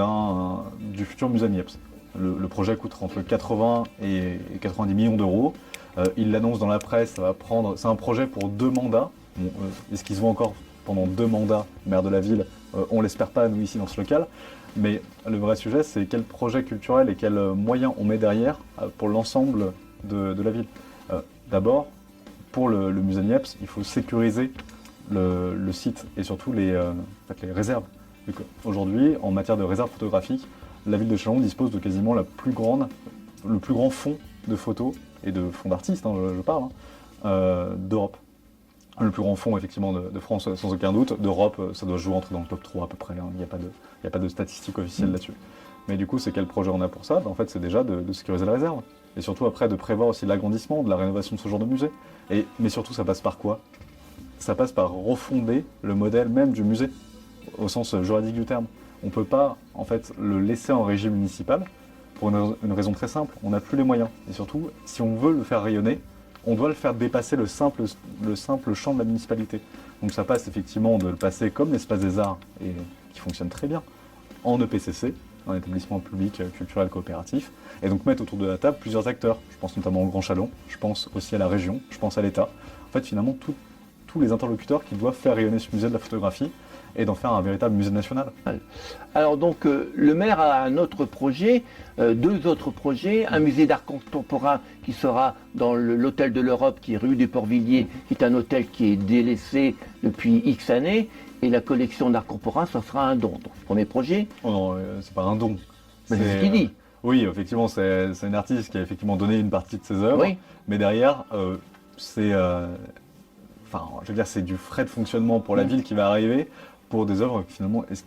Speaker 1: du futur musée Niepce. Le projet coûte entre 80 et 90 millions d'euros. Il l'annonce dans la presse, c'est un projet pour 2 mandats. Bon, est-ce qu'il se voit encore pendant 2 mandats, maire de la ville? On l'espère pas, nous, ici, dans ce local. Mais le vrai sujet, c'est quel projet culturel et quels moyens on met derrière pour l'ensemble de la ville. D'abord, pour le musée Niepce, il faut sécuriser le site et surtout les réserves. Aujourd'hui, en matière de réserve photographique, la ville de Châlons dispose de quasiment le plus grand fonds de photos et de fonds d'artistes, je parle, d'Europe. Le plus grand fonds, effectivement, de France, sans aucun doute. D'Europe, ça doit jouer entre dans le top 3 à peu près. Il n'y a pas de statistiques officielles là-dessus. Mais du coup, c'est quel projet on a pour ça? En fait, c'est déjà de sécuriser la réserve. Et surtout, après, de prévoir aussi l'agrandissement, de la rénovation de ce genre de musée. Mais surtout, ça passe par quoi? Ça passe par refonder le modèle même du musée, au sens juridique du terme. On ne peut pas, en fait, le laisser en régie municipale pour une raison très simple. On n'a plus les moyens. Et surtout, si on veut le faire rayonner, on doit le faire dépasser le simple champ de la municipalité. Donc ça passe effectivement de le passer comme l'espace des arts, et qui fonctionne très bien, en EPCC, un établissement public culturel coopératif, et donc mettre autour de la table plusieurs acteurs. Je pense notamment au Grand Châlons, je pense aussi à la région, je pense à l'État. En fait, finalement, tous les interlocuteurs qui doivent faire rayonner ce musée de la photographie et d'en faire un véritable musée national.
Speaker 2: Alors donc le maire a un autre projet, 2 autres projets, un musée d'art contemporain qui sera dans l'hôtel de l'Europe qui est rue du Port-Villiers, qui est un hôtel qui est délaissé depuis X années, et la collection d'art contemporain, ça sera un don. Donc, premier projet.
Speaker 1: Oh non, c'est pas un don.
Speaker 2: C'est ce qu'il dit.
Speaker 1: Oui, effectivement, c'est un artiste qui a effectivement donné une partie de ses œuvres,
Speaker 2: Oui.
Speaker 1: Mais derrière, c'est du frais de fonctionnement pour la ville qui va arriver, pour des œuvres, finalement, est-ce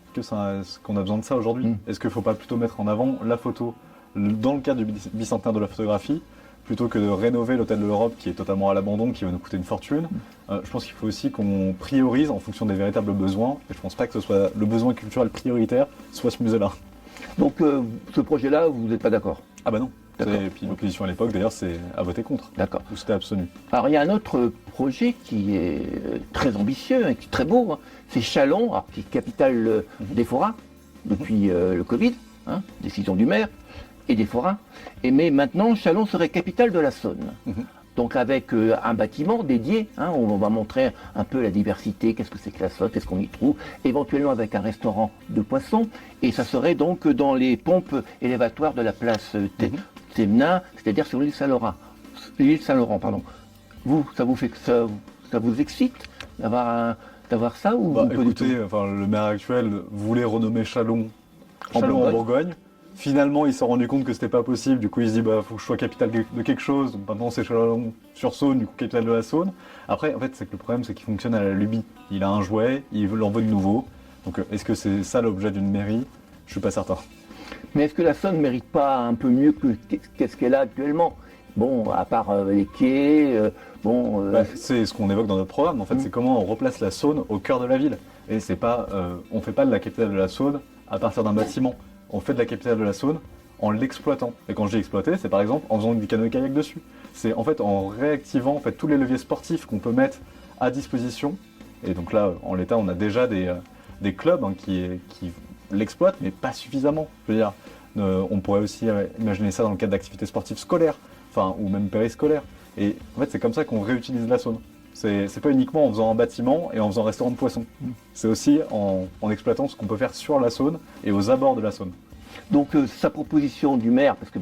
Speaker 1: qu'on a besoin de ça aujourd'hui? Est-ce qu'il ne faut pas plutôt mettre en avant la photo dans le cadre du bicentenaire de la photographie, plutôt que de rénover l'hôtel de l'Europe qui est totalement à l'abandon, qui va nous coûter une fortune? Je pense qu'il faut aussi qu'on priorise en fonction des véritables besoins, et je ne pense pas que ce soit le besoin culturel prioritaire, soit ce musée-là.
Speaker 2: Donc ce projet-là, vous n'êtes pas d'accord?
Speaker 1: Ah bah non. Et puis l'opposition à l'époque, d'ailleurs, c'est à voter contre.
Speaker 2: D'accord.
Speaker 1: Ou c'était absolu.
Speaker 2: Alors il y a un autre projet qui est très ambitieux et qui est très beau, hein. C'est Châlons, qui est capitale des forains depuis le Covid, décision du maire, et des forains. Mais maintenant, Châlons serait capitale de la Saône. Donc avec un bâtiment dédié, on va montrer un peu la diversité, qu'est-ce que c'est que la Saône, qu'est-ce qu'on y trouve, éventuellement avec un restaurant de poissons, et ça serait donc dans les pompes élévatoires de la place Thévenin, c'est-à-dire sur l'île Saint-Laurent. Vous, ça vous excite d'avoir ça ou pas du tout?
Speaker 1: Écoutez, le maire actuel voulait renommer Châlons en Bourgogne. Finalement, il s'est rendu compte que c'était pas possible. Du coup, il se dit, faut que je sois capitale de quelque chose. Donc, maintenant, c'est Chalon-sur-Saône, du coup, capitale de la Saône. Après, en fait, c'est que le problème, c'est qu'il fonctionne à la lubie. Il a un jouet, il en veut de nouveau. Donc, est-ce que c'est ça l'objet d'une mairie? Je suis pas certain.
Speaker 2: Mais est-ce que la Saône ne mérite pas un peu mieux qu'est-ce qu'elle a actuellement? Bon, à part les quais,
Speaker 1: c'est ce qu'on évoque dans notre programme. En fait, c'est comment on replace la Saône au cœur de la ville. Et c'est pas, on fait pas de la capitale de la Saône à partir d'un bâtiment. On fait de la capitale de la Saône en l'exploitant. Et quand je dis exploiter, c'est par exemple en faisant du canoë-kayak dessus. C'est en fait en réactivant tous les leviers sportifs qu'on peut mettre à disposition. Et donc là, en l'état, on a déjà des clubs qui l'exploitent, mais pas suffisamment. Je veux dire, on pourrait aussi imaginer ça dans le cadre d'activités sportives scolaires, ou même périscolaires. Et en fait, c'est comme ça qu'on réutilise la Saône. C'est pas uniquement en faisant un bâtiment et en faisant un restaurant de poissons. C'est aussi en exploitant ce qu'on peut faire sur la Saône et aux abords de la Saône.
Speaker 2: Donc sa proposition du maire, parce que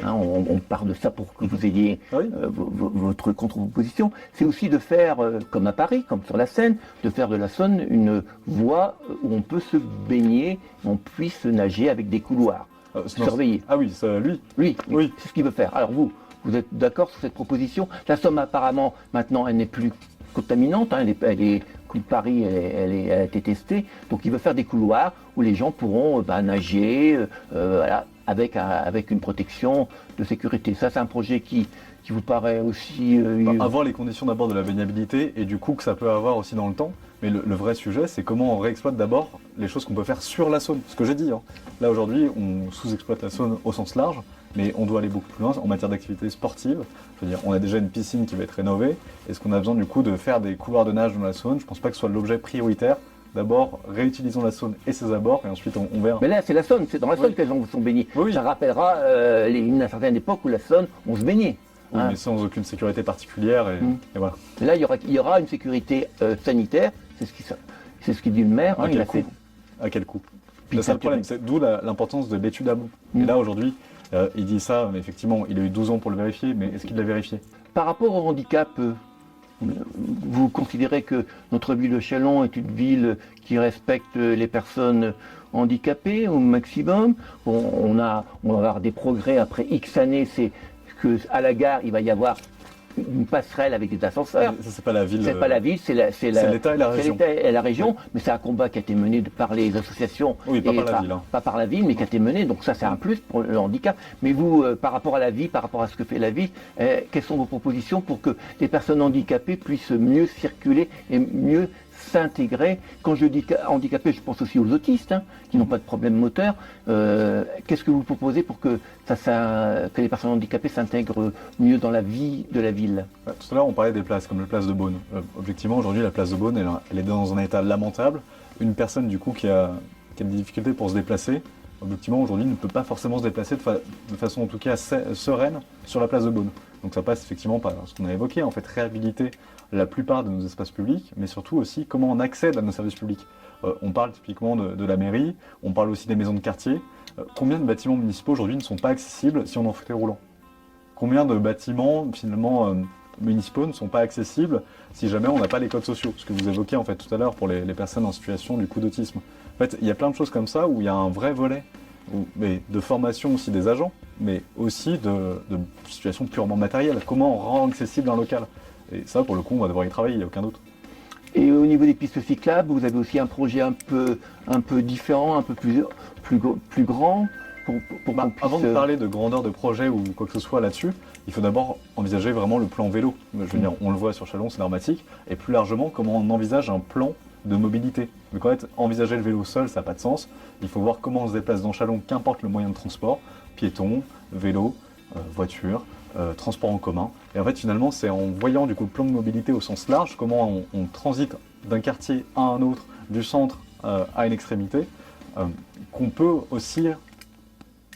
Speaker 2: on parle de ça pour que vous ayez votre contre-proposition, c'est aussi de faire, comme à Paris, comme sur la Seine, de faire de la Saône une voie où on peut se baigner, on puisse nager avec des couloirs surveillés.
Speaker 1: Ah oui, ça, lui.
Speaker 2: Oui. C'est ce qu'il veut faire. Alors vous êtes d'accord sur cette proposition? La Somme, apparemment, maintenant, elle n'est plus contaminante. Paris, elle a été testée. Donc, il veut faire des couloirs où les gens pourront nager avec une protection de sécurité. Ça, c'est un projet qui vous paraît aussi...
Speaker 1: Avoir les conditions d'abord de la baignabilité et du coup que ça peut avoir aussi dans le temps. Mais le vrai sujet, c'est comment on réexploite d'abord les choses qu'on peut faire sur la Saône. Ce que j'ai dit. Là, aujourd'hui, on sous-exploite la Saône au sens large. Mais on doit aller beaucoup plus loin en matière d'activités sportives. Je veux dire, on a déjà une piscine qui va être rénovée. Est-ce qu'on a besoin du coup de faire des couloirs de nage dans la Saône? Je ne pense pas que ce soit l'objet prioritaire d'abord réutilisons la Saône et ses abords, et ensuite on verra.
Speaker 2: Mais là, c'est la Saône, c'est dans la Saône que les gens sont baignés.
Speaker 1: Oui.
Speaker 2: Ça rappellera une certaine époque où la Saône, on se baignait.
Speaker 1: Oui, mais sans aucune sécurité particulière, et voilà.
Speaker 2: Là, il y aura une sécurité sanitaire, c'est ce qu'il dit le maire.
Speaker 1: À quel coût? C'est ça le problème, c'est d'où l'importance de l'étude amont. Et là, aujourd'hui, il dit ça, mais effectivement, il a eu 12 ans pour le vérifier, mais est-ce qu'il l'a vérifié?
Speaker 2: Par rapport au handicap, vous considérez que notre ville de Châlons est une ville qui respecte les personnes handicapées au maximum? On va avoir des progrès après X années, c'est qu'à la gare, il va y avoir une passerelle avec des ascenseurs.
Speaker 1: Ça, c'est pas la ville.
Speaker 2: C'est pas la ville, c'est
Speaker 1: l'État et la région.
Speaker 2: C'est l'État et la région, mais c'est un combat qui a été mené par les associations.
Speaker 1: Oui, pas par la ville.
Speaker 2: Pas par la ville, mais qui a été mené, donc ça c'est un plus pour le handicap. Mais vous, par rapport à la vie, par rapport à ce que fait la ville, quelles sont vos propositions pour que les personnes handicapées puissent mieux circuler et mieux s'intégrer? Quand je dis handicapés, je pense aussi aux autistes, qui n'ont pas de problème moteur. Qu'est-ce que vous proposez pour que les personnes handicapées s'intègrent mieux dans la vie de la ville?
Speaker 1: Tout à l'heure, on parlait des places, comme la place de Beaune. Objectivement, aujourd'hui, la place de Beaune, elle est dans un état lamentable. Une personne, du coup, qui a des difficultés pour se déplacer, objectivement, aujourd'hui, ne peut pas forcément se déplacer de façon, en tout cas, sereine sur la place de Beaune. Donc ça passe effectivement par ce qu'on a évoqué, en fait, réhabiliter la plupart de nos espaces publics, mais surtout aussi comment on accède à nos services publics. On parle typiquement de la mairie, on parle aussi des maisons de quartier. Combien de bâtiments municipaux aujourd'hui ne sont pas accessibles si on est en fauteuil roulant? Combien de bâtiments finalement municipaux ne sont pas accessibles si jamais on n'a pas les codes sociaux? Ce que vous évoquiez en fait tout à l'heure pour les personnes en situation du coup d'autisme. En fait, il y a plein de choses comme ça où il y a un vrai volet mais de formation aussi des agents, mais aussi de situations purement matérielles. Comment on rend accessible un local? Et ça, pour le coup, on va devoir y travailler, il n'y a aucun doute.
Speaker 2: Et au niveau des pistes cyclables, vous avez aussi un projet un peu différent, un peu plus grand
Speaker 1: Avant de parler de grandeur de projet ou quoi que ce soit là-dessus, il faut d'abord envisager vraiment le plan vélo. Je veux dire, on le voit sur Châlons, c'est dramatique. Et plus largement, comment on envisage un plan de mobilité. Donc en fait, envisager le vélo seul, ça n'a pas de sens. Il faut voir comment on se déplace dans Châlons, qu'importe le moyen de transport, piéton, vélo, voiture, transport en commun. Et en fait, finalement, c'est en voyant du coup le plan de mobilité au sens large, comment on transite d'un quartier à un autre, du centre à une extrémité, qu'on peut aussi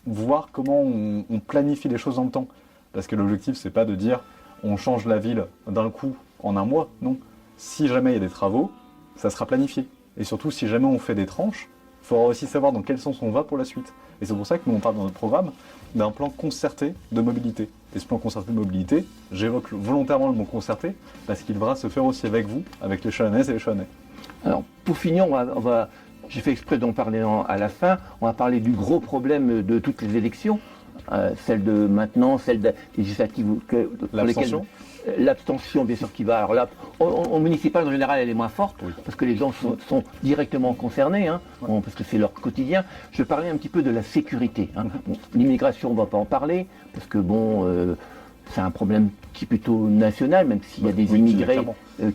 Speaker 1: voir comment on planifie les choses dans le temps. Parce que l'objectif, c'est pas de dire on change la ville d'un coup en un mois, non. Si jamais il y a des travaux, ça sera planifié. Et surtout, si jamais on fait des tranches, il faudra aussi savoir dans quel sens on va pour la suite. Et c'est pour ça que nous, on parle dans notre programme d'un plan concerté de mobilité. Et ce plan concerté de mobilité, j'évoque volontairement le mot concerté, parce qu'il devra se faire aussi avec vous, avec les Chalonnaises et les Chalonnais.
Speaker 2: Alors, pour finir, j'ai fait exprès d'en parler à la fin, on va parler du gros problème de toutes les élections, celle de maintenant, celle des législatives,
Speaker 1: l'abstention.
Speaker 2: L'abstention, bien sûr, qui va. Alors là, en municipal, en général, elle est moins forte, parce que les gens sont directement concernés, parce que c'est leur quotidien. Je parlais un petit peu de la sécurité. Bon, l'immigration, on ne va pas en parler, parce que c'est un problème qui est plutôt national, même s'il y a des immigrés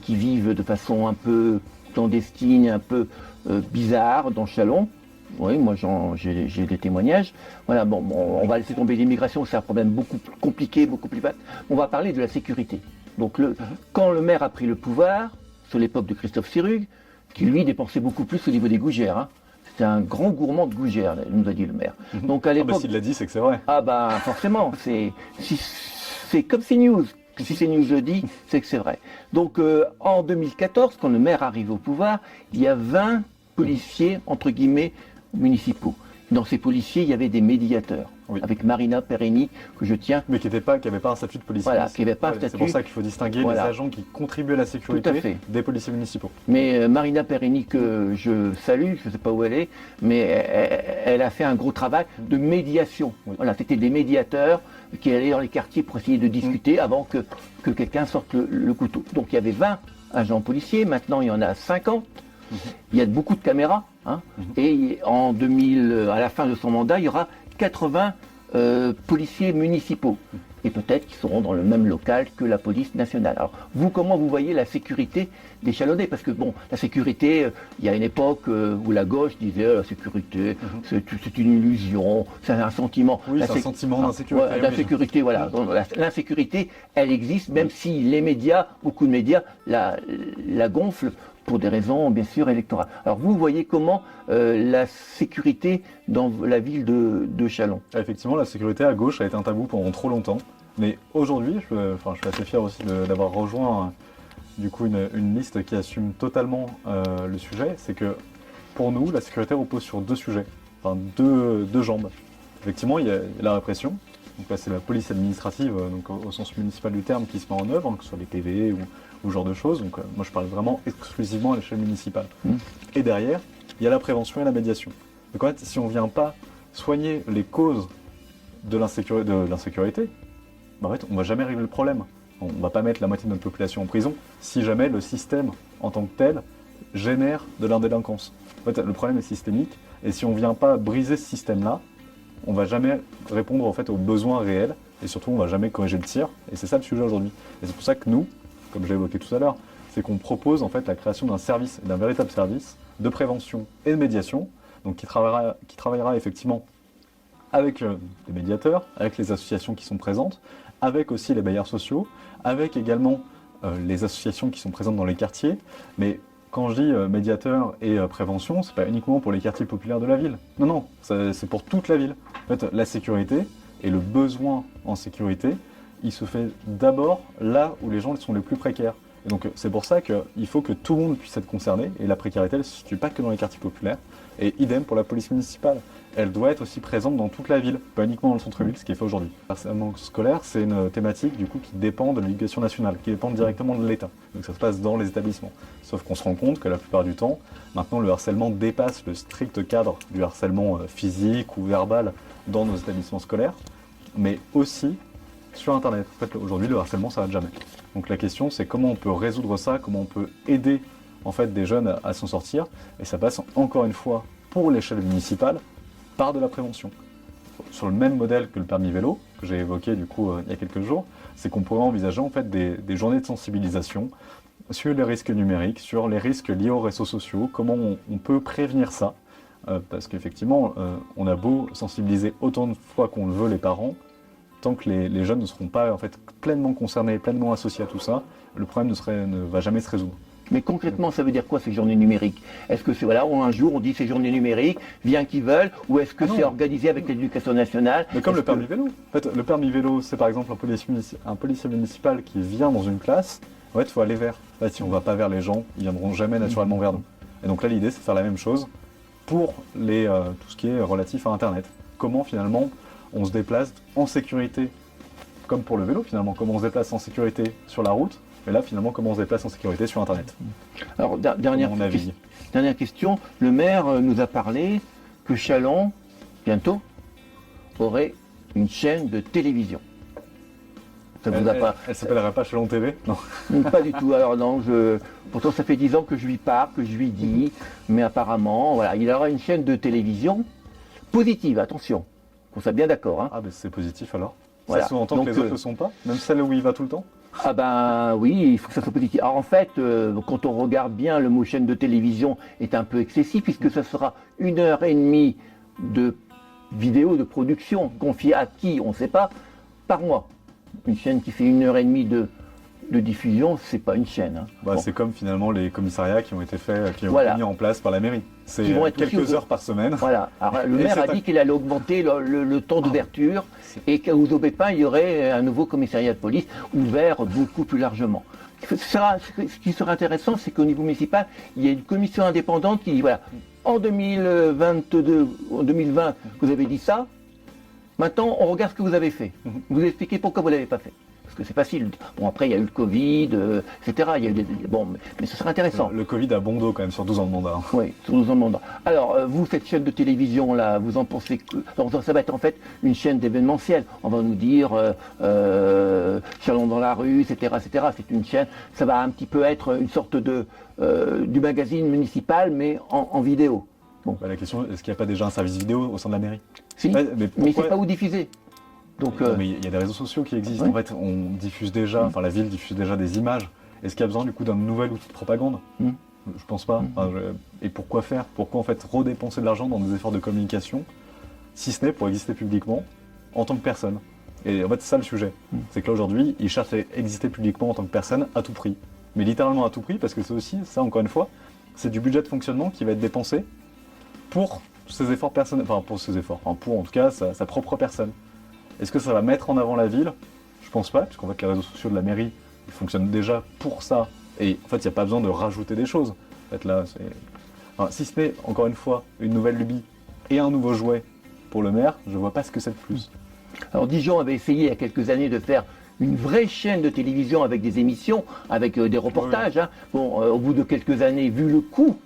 Speaker 2: qui vivent de façon un peu clandestine, un peu bizarre dans Châlons. Oui, moi j'ai des témoignages. Voilà, on va laisser tomber l'immigration, c'est un problème beaucoup plus compliqué, beaucoup plus vaste. On va parler de la sécurité. Donc quand le maire a pris le pouvoir, sous l'époque de Christophe Sirugue, qui lui dépensait beaucoup plus au niveau des gougères. C'était un grand gourmand de gougères, nous a dit le maire. Donc à l'époque,
Speaker 1: s'il l'a dit, c'est que c'est vrai.
Speaker 2: Ah bah forcément, c'est comme CNews. Si CNews le dit, c'est que c'est vrai. Donc en 2014, quand le maire arrive au pouvoir, il y a 20 policiers, entre guillemets, municipaux. Dans ces policiers, il y avait des médiateurs, avec Marina Perini, que je tiens.
Speaker 1: Mais qui n'avait pas un statut de policier.
Speaker 2: Voilà, qui n'avait pas un statut.
Speaker 1: C'est pour ça qu'il faut distinguer les agents qui contribuent à la sécurité des policiers municipaux.
Speaker 2: Mais Marina Perini, que je salue, je ne sais pas où elle est, mais elle a fait un gros travail de médiation. Voilà, c'était des médiateurs qui allaient dans les quartiers pour essayer de discuter avant que quelqu'un sorte le couteau. Donc il y avait 20 agents policiers, maintenant il y en a 50. Il y a beaucoup de caméras, et à la fin de son mandat, il y aura 80 policiers municipaux. Et peut-être qu'ils seront dans le même local que la police nationale. Alors, comment vous voyez la sécurité des Chalonnais? Parce que la sécurité, il y a une époque où la gauche disait la sécurité, c'est une illusion, c'est un sentiment.
Speaker 1: Oui, c'est un sentiment d'insécurité.
Speaker 2: L'insécurité, voilà. L'insécurité, elle existe, même si les médias, beaucoup de médias, la gonflent pour des raisons bien sûr électorales. Alors vous voyez comment la sécurité dans la ville de Châlons.
Speaker 1: Effectivement, la sécurité à gauche a été un tabou pendant trop longtemps. Mais aujourd'hui, je suis assez fier aussi d'avoir rejoint du coup une liste qui assume totalement le sujet. C'est que pour nous, la sécurité repose sur deux sujets, enfin deux jambes. Effectivement, il y a la répression. Donc là, c'est la police administrative, donc au sens municipal du terme, qui se met en œuvre, que ce soit les PV ou ce genre de choses. Donc moi, je parle vraiment exclusivement à l'échelle municipale. Et derrière, il y a la prévention et la médiation. Donc en fait, si on ne vient pas soigner les causes de l'insécurité, bah en fait, on ne va jamais régler le problème. On ne va pas mettre la moitié de notre population en prison si jamais le système, en tant que tel, génère de l'indélinquance. En fait, le problème est systémique, et si on ne vient pas briser ce système-là, on ne va jamais répondre en fait, aux besoins réels, et surtout on ne va jamais corriger le tir, et c'est ça le sujet aujourd'hui. Et c'est pour ça que nous, comme j'ai évoqué tout à l'heure, c'est qu'on propose en fait la création d'un service, d'un véritable service de prévention et de médiation, donc qui travaillera effectivement avec les médiateurs, avec les associations qui sont présentes, avec aussi les bailleurs sociaux, avec également les associations qui sont présentes dans les quartiers. Mais quand je dis médiateur et prévention, c'est pas uniquement pour les quartiers populaires de la ville. Non, non, c'est pour toute la ville. En fait, la sécurité et le besoin en sécurité, il se fait d'abord là où les gens sont les plus précaires. Et donc c'est pour ça qu'il faut que tout le monde puisse être concerné, et la précarité, elle ne se situe pas que dans les quartiers populaires. Et idem pour la police municipale. Elle doit être aussi présente dans toute la ville, pas uniquement dans le centre-ville, ce qui est fait aujourd'hui. Le harcèlement scolaire, c'est une thématique du coup qui dépend de l'éducation nationale, qui dépend directement de l'État. Donc ça se passe dans les établissements. Sauf qu'on se rend compte que la plupart du temps, maintenant le harcèlement dépasse le strict cadre du harcèlement physique ou verbal dans nos établissements scolaires, mais aussi sur Internet. En fait, aujourd'hui, le harcèlement, ça va jamais. Donc la question, c'est comment on peut résoudre ça, comment on peut aider en fait, des jeunes à s'en sortir. Et ça passe encore une fois, pour l'échelle municipale, par de la prévention. Sur le même modèle que le permis vélo, que j'ai évoqué du coup il y a quelques jours, c'est qu'on pourrait envisager en fait des journées de sensibilisation sur les risques numériques, sur les risques liés aux réseaux sociaux, comment on peut prévenir ça. Parce qu'effectivement, on a beau sensibiliser autant de fois qu'on le veut les parents, tant que les jeunes ne seront pas en fait, pleinement concernés, pleinement associés à tout ça, le problème ne va jamais se résoudre.
Speaker 2: Mais concrètement, ça veut dire quoi ces journées numériques? Est-ce que c'est voilà, un jour on dit ces journées numériques, viens qui veulent, ou est-ce que c'est organisé avec l'éducation nationale?
Speaker 1: Mais comme le permis vélo. En fait, le permis vélo, c'est par exemple un policier municipal qui vient dans une classe, en fait, il faut aller vers. En fait, si on ne va pas vers les gens, ils ne viendront jamais naturellement vers nous. Et donc là, l'idée, c'est de faire la même chose pour tout ce qui est relatif à Internet. Comment finalement on se déplace en sécurité, comme pour le vélo finalement, comment on se déplace en sécurité sur la route, mais là finalement comment on se déplace en sécurité sur Internet.
Speaker 2: Alors dernière question, le maire nous a parlé que Châlons, bientôt, aurait une chaîne de télévision. Ça vous a pas...
Speaker 1: Elle s'appellerait pas Châlons TV? Non.
Speaker 2: Pas du tout. Alors non, pourtant ça fait 10 ans que je lui parle, que je lui dis, mais apparemment, voilà, il aura une chaîne de télévision positive, attention. On soit bien d'accord. Hein.
Speaker 1: Ah ben c'est positif alors.
Speaker 2: Voilà.
Speaker 1: Ça sous-entend que les autres ne le sont pas, même celle où il va tout le temps?
Speaker 2: Ah ben oui, il faut que ça soit positif. Alors en fait, quand on regarde bien, le mot chaîne de télévision est un peu excessif, puisque ça sera 1h30 de vidéo de production confiée à qui, on ne sait pas, par mois. Une chaîne qui fait 1h30 de diffusion, c'est pas une chaîne. Hein.
Speaker 1: Bah, bon. C'est comme finalement les commissariats qui ont été mis en place par la mairie. C'est quelques heures par semaine.
Speaker 2: Voilà. Alors, le maire a dit qu'il allait augmenter le temps d'ouverture et qu'à Ouzobépin, il y aurait un nouveau commissariat de police ouvert beaucoup plus largement. Ce qui serait intéressant, c'est qu'au niveau municipal, il y a une commission indépendante qui dit voilà, en 2022, en 2020, vous avez dit ça, maintenant on regarde ce que vous avez fait. Vous expliquez pourquoi vous ne l'avez pas fait. Parce que c'est facile. Bon, après, il y a eu le Covid, etc. Il y a eu bon, mais ce serait intéressant.
Speaker 1: Le Covid a bon dos quand même sur 12 ans de mandat. Hein.
Speaker 2: Oui, sur 12 ans de mandat. Alors, vous, cette chaîne de télévision, là, vous en pensez que... Alors, ça va être en fait une chaîne d'événementiel. On va nous dire Châlons dans la rue, etc., etc. C'est une chaîne, ça va un petit peu être une sorte du magazine municipal, mais en vidéo.
Speaker 1: Bon. Bah, la question, est-ce qu'il n'y a pas déjà un service vidéo au sein de la mairie?
Speaker 2: Si, mais il ne sait pas où diffuser.
Speaker 1: Donc, mais il y a des réseaux sociaux qui existent. Oui. En fait, on diffuse déjà, enfin la ville diffuse déjà des images. Est-ce qu'il y a besoin du coup d'un nouvel outil de propagande? Je pense pas. Et pourquoi faire? Pourquoi en fait redépenser de l'argent dans des efforts de communication, si ce n'est pour exister publiquement en tant que personne? Et en fait, c'est ça le sujet. C'est que là aujourd'hui, ils cherchent à exister publiquement en tant que personne à tout prix. mais littéralement à tout prix, parce que c'est aussi, ça encore une fois, c'est du budget de fonctionnement qui va être dépensé pour ses efforts personnels, enfin pour ses efforts, enfin pour en tout cas sa propre personne. Est-ce que ça va mettre en avant la ville? Je pense pas, puisqu'en fait les réseaux sociaux de la mairie, ils fonctionnent déjà pour ça, et en fait il n'y a pas besoin de rajouter des choses. En fait là, enfin, si ce n'est encore une fois une nouvelle lubie et un nouveau jouet pour le maire, je vois pas ce que c'est de plus.
Speaker 2: Alors Dijon avait essayé il y a quelques années de faire une vraie chaîne de télévision avec des émissions, avec des reportages.
Speaker 1: Oui.
Speaker 2: Hein. Bon, au bout de quelques années, vu le coût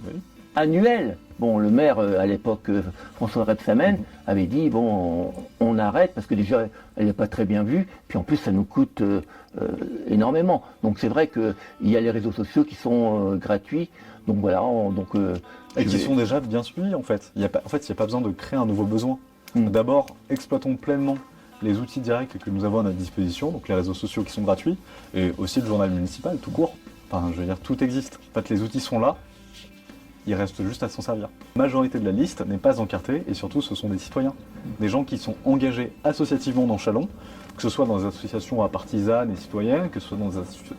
Speaker 1: Oui.
Speaker 2: annuel, bon, le maire à l'époque, François Rebsamen, avait dit bon, on arrête parce que déjà elle n'est pas très bien vue, puis en plus ça nous coûte énormément. Donc c'est vrai qu'il y a les réseaux sociaux qui sont gratuits. Donc voilà,
Speaker 1: Et qui sont déjà bien suivis en fait. Il n'y a pas besoin de créer un nouveau besoin.
Speaker 2: Mm.
Speaker 1: D'abord, exploitons pleinement les outils directs que nous avons à notre disposition, donc les réseaux sociaux qui sont gratuits, et aussi le journal municipal tout court. Enfin, je veux dire, tout existe. En fait, les outils sont là, il reste juste à s'en servir. La majorité de la liste n'est pas encartée, et surtout, ce sont des citoyens. Des gens qui sont engagés associativement dans Châlons, que ce soit dans des associations partisanes et citoyennes, que ce soit dans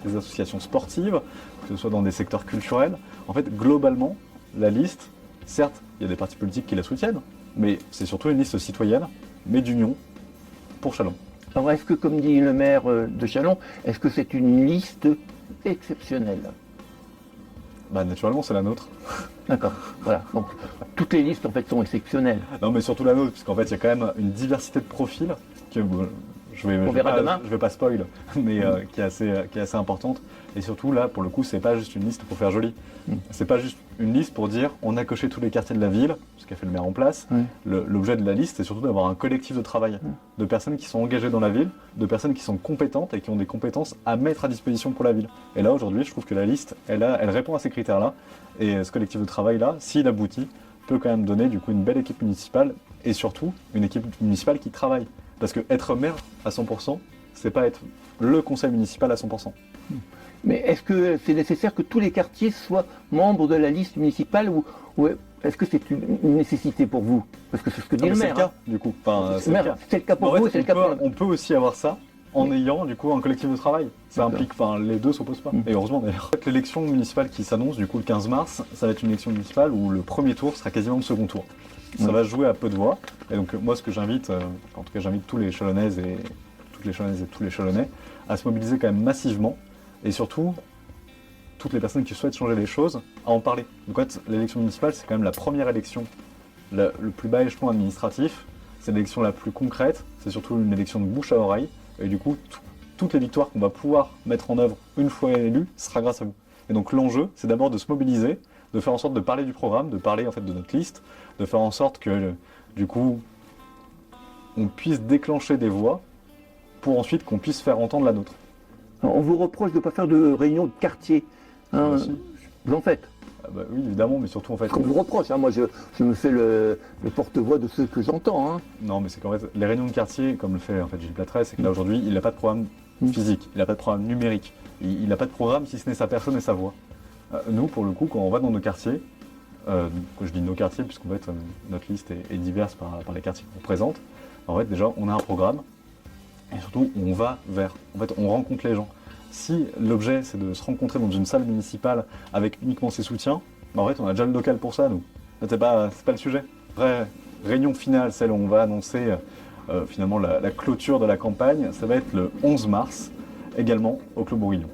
Speaker 1: des associations sportives, que ce soit dans des secteurs culturels. En fait, globalement, la liste, certes, il y a des partis politiques qui la soutiennent, mais c'est surtout une liste citoyenne, mais d'union, pour Châlons.
Speaker 2: Alors est-ce que, comme dit le maire de Châlons, est-ce que c'est une liste exceptionnelle?
Speaker 1: Bah, naturellement, c'est la nôtre.
Speaker 2: D'accord, voilà. Donc toutes les listes en fait sont exceptionnelles.
Speaker 1: Non, mais surtout la nôtre, puisqu'en fait, il y a quand même une diversité de profils que bon,
Speaker 2: On verra demain.
Speaker 1: Je vais pas spoil, mais qui est assez importante. Et surtout, là, pour le coup, c'est pas juste une liste pour faire joli. C'est pas juste une liste pour dire on a coché tous les quartiers de la ville, ce qu'a fait le maire en place. L'objet de la liste, c'est surtout d'avoir un collectif de travail, de personnes qui sont engagées dans la ville, de personnes qui sont compétentes et qui ont des compétences à mettre à disposition pour la ville. Et là, aujourd'hui, je trouve que la liste, elle répond à ces critères-là. Et ce collectif de travail-là, s'il aboutit, peut quand même donner du coup une belle équipe municipale et surtout une équipe municipale qui travaille. Parce que être maire à 100%, c'est pas être le conseil municipal à 100%.
Speaker 2: Mais est-ce que c'est nécessaire que tous les quartiers soient membres de la liste municipale ou est-ce que c'est une nécessité pour vous? Parce que c'est ce que dit le maire.
Speaker 1: C'est le cas, du coup. Enfin,
Speaker 2: c'est le cas pour vous, c'est le cas pour
Speaker 1: on peut aussi avoir ça en ayant du coup un collectif de travail. Ça implique, enfin les deux s'opposent pas. Et heureusement d'ailleurs. L'élection municipale qui s'annonce du coup le 15 mars, ça va être une élection municipale où le premier tour sera quasiment le second tour. Ça va jouer à peu de voix. Et donc moi ce que j'invite, en tout cas j'invite tous les Chalonnaises et toutes les Chalonnaises et tous les Chalonnais à se mobiliser quand même massivement et surtout toutes les personnes qui souhaitent changer les choses à en parler. Donc en fait l'élection municipale c'est quand même la première élection, le plus bas échelon administratif, c'est l'élection la plus concrète, c'est surtout une élection de bouche à oreille. Et du coup, toutes les victoires qu'on va pouvoir mettre en œuvre une fois élu sera grâce à vous. Et donc l'enjeu, c'est d'abord de se mobiliser, de faire en sorte de parler du programme, de parler en fait de notre liste, de faire en sorte que du coup, on puisse déclencher des voix pour ensuite qu'on puisse faire entendre la nôtre.
Speaker 2: Alors, on vous reproche de ne pas faire de réunion de quartier. Hein, vous en faites?
Speaker 1: Ah bah oui, évidemment, mais surtout en fait...
Speaker 2: Ce qu'on vous reproche, hein, moi je me fais le porte-voix de ce que j'entends. Hein.
Speaker 1: Non, mais c'est qu'en fait, les réunions de quartier, comme le fait en fait Gilles Platrès, c'est que là aujourd'hui, il n'a pas de programme physique, il n'a pas de programme numérique, il n'a pas de programme si ce n'est sa personne et sa voix. Nous, pour le coup, quand on va dans nos quartiers, quand je dis nos quartiers, puisqu'en fait notre liste est diverse par les quartiers qu'on représente, en fait déjà on a un programme, et surtout on va vers, en fait on rencontre les gens. Si l'objet c'est de se rencontrer dans une salle municipale avec uniquement ses soutiens, bah en fait on a déjà le local pour ça nous. C'est pas le sujet. Vraie réunion finale, celle où on va annoncer finalement la clôture de la campagne, ça va être le 11 mars, également au Clos Bourguignon.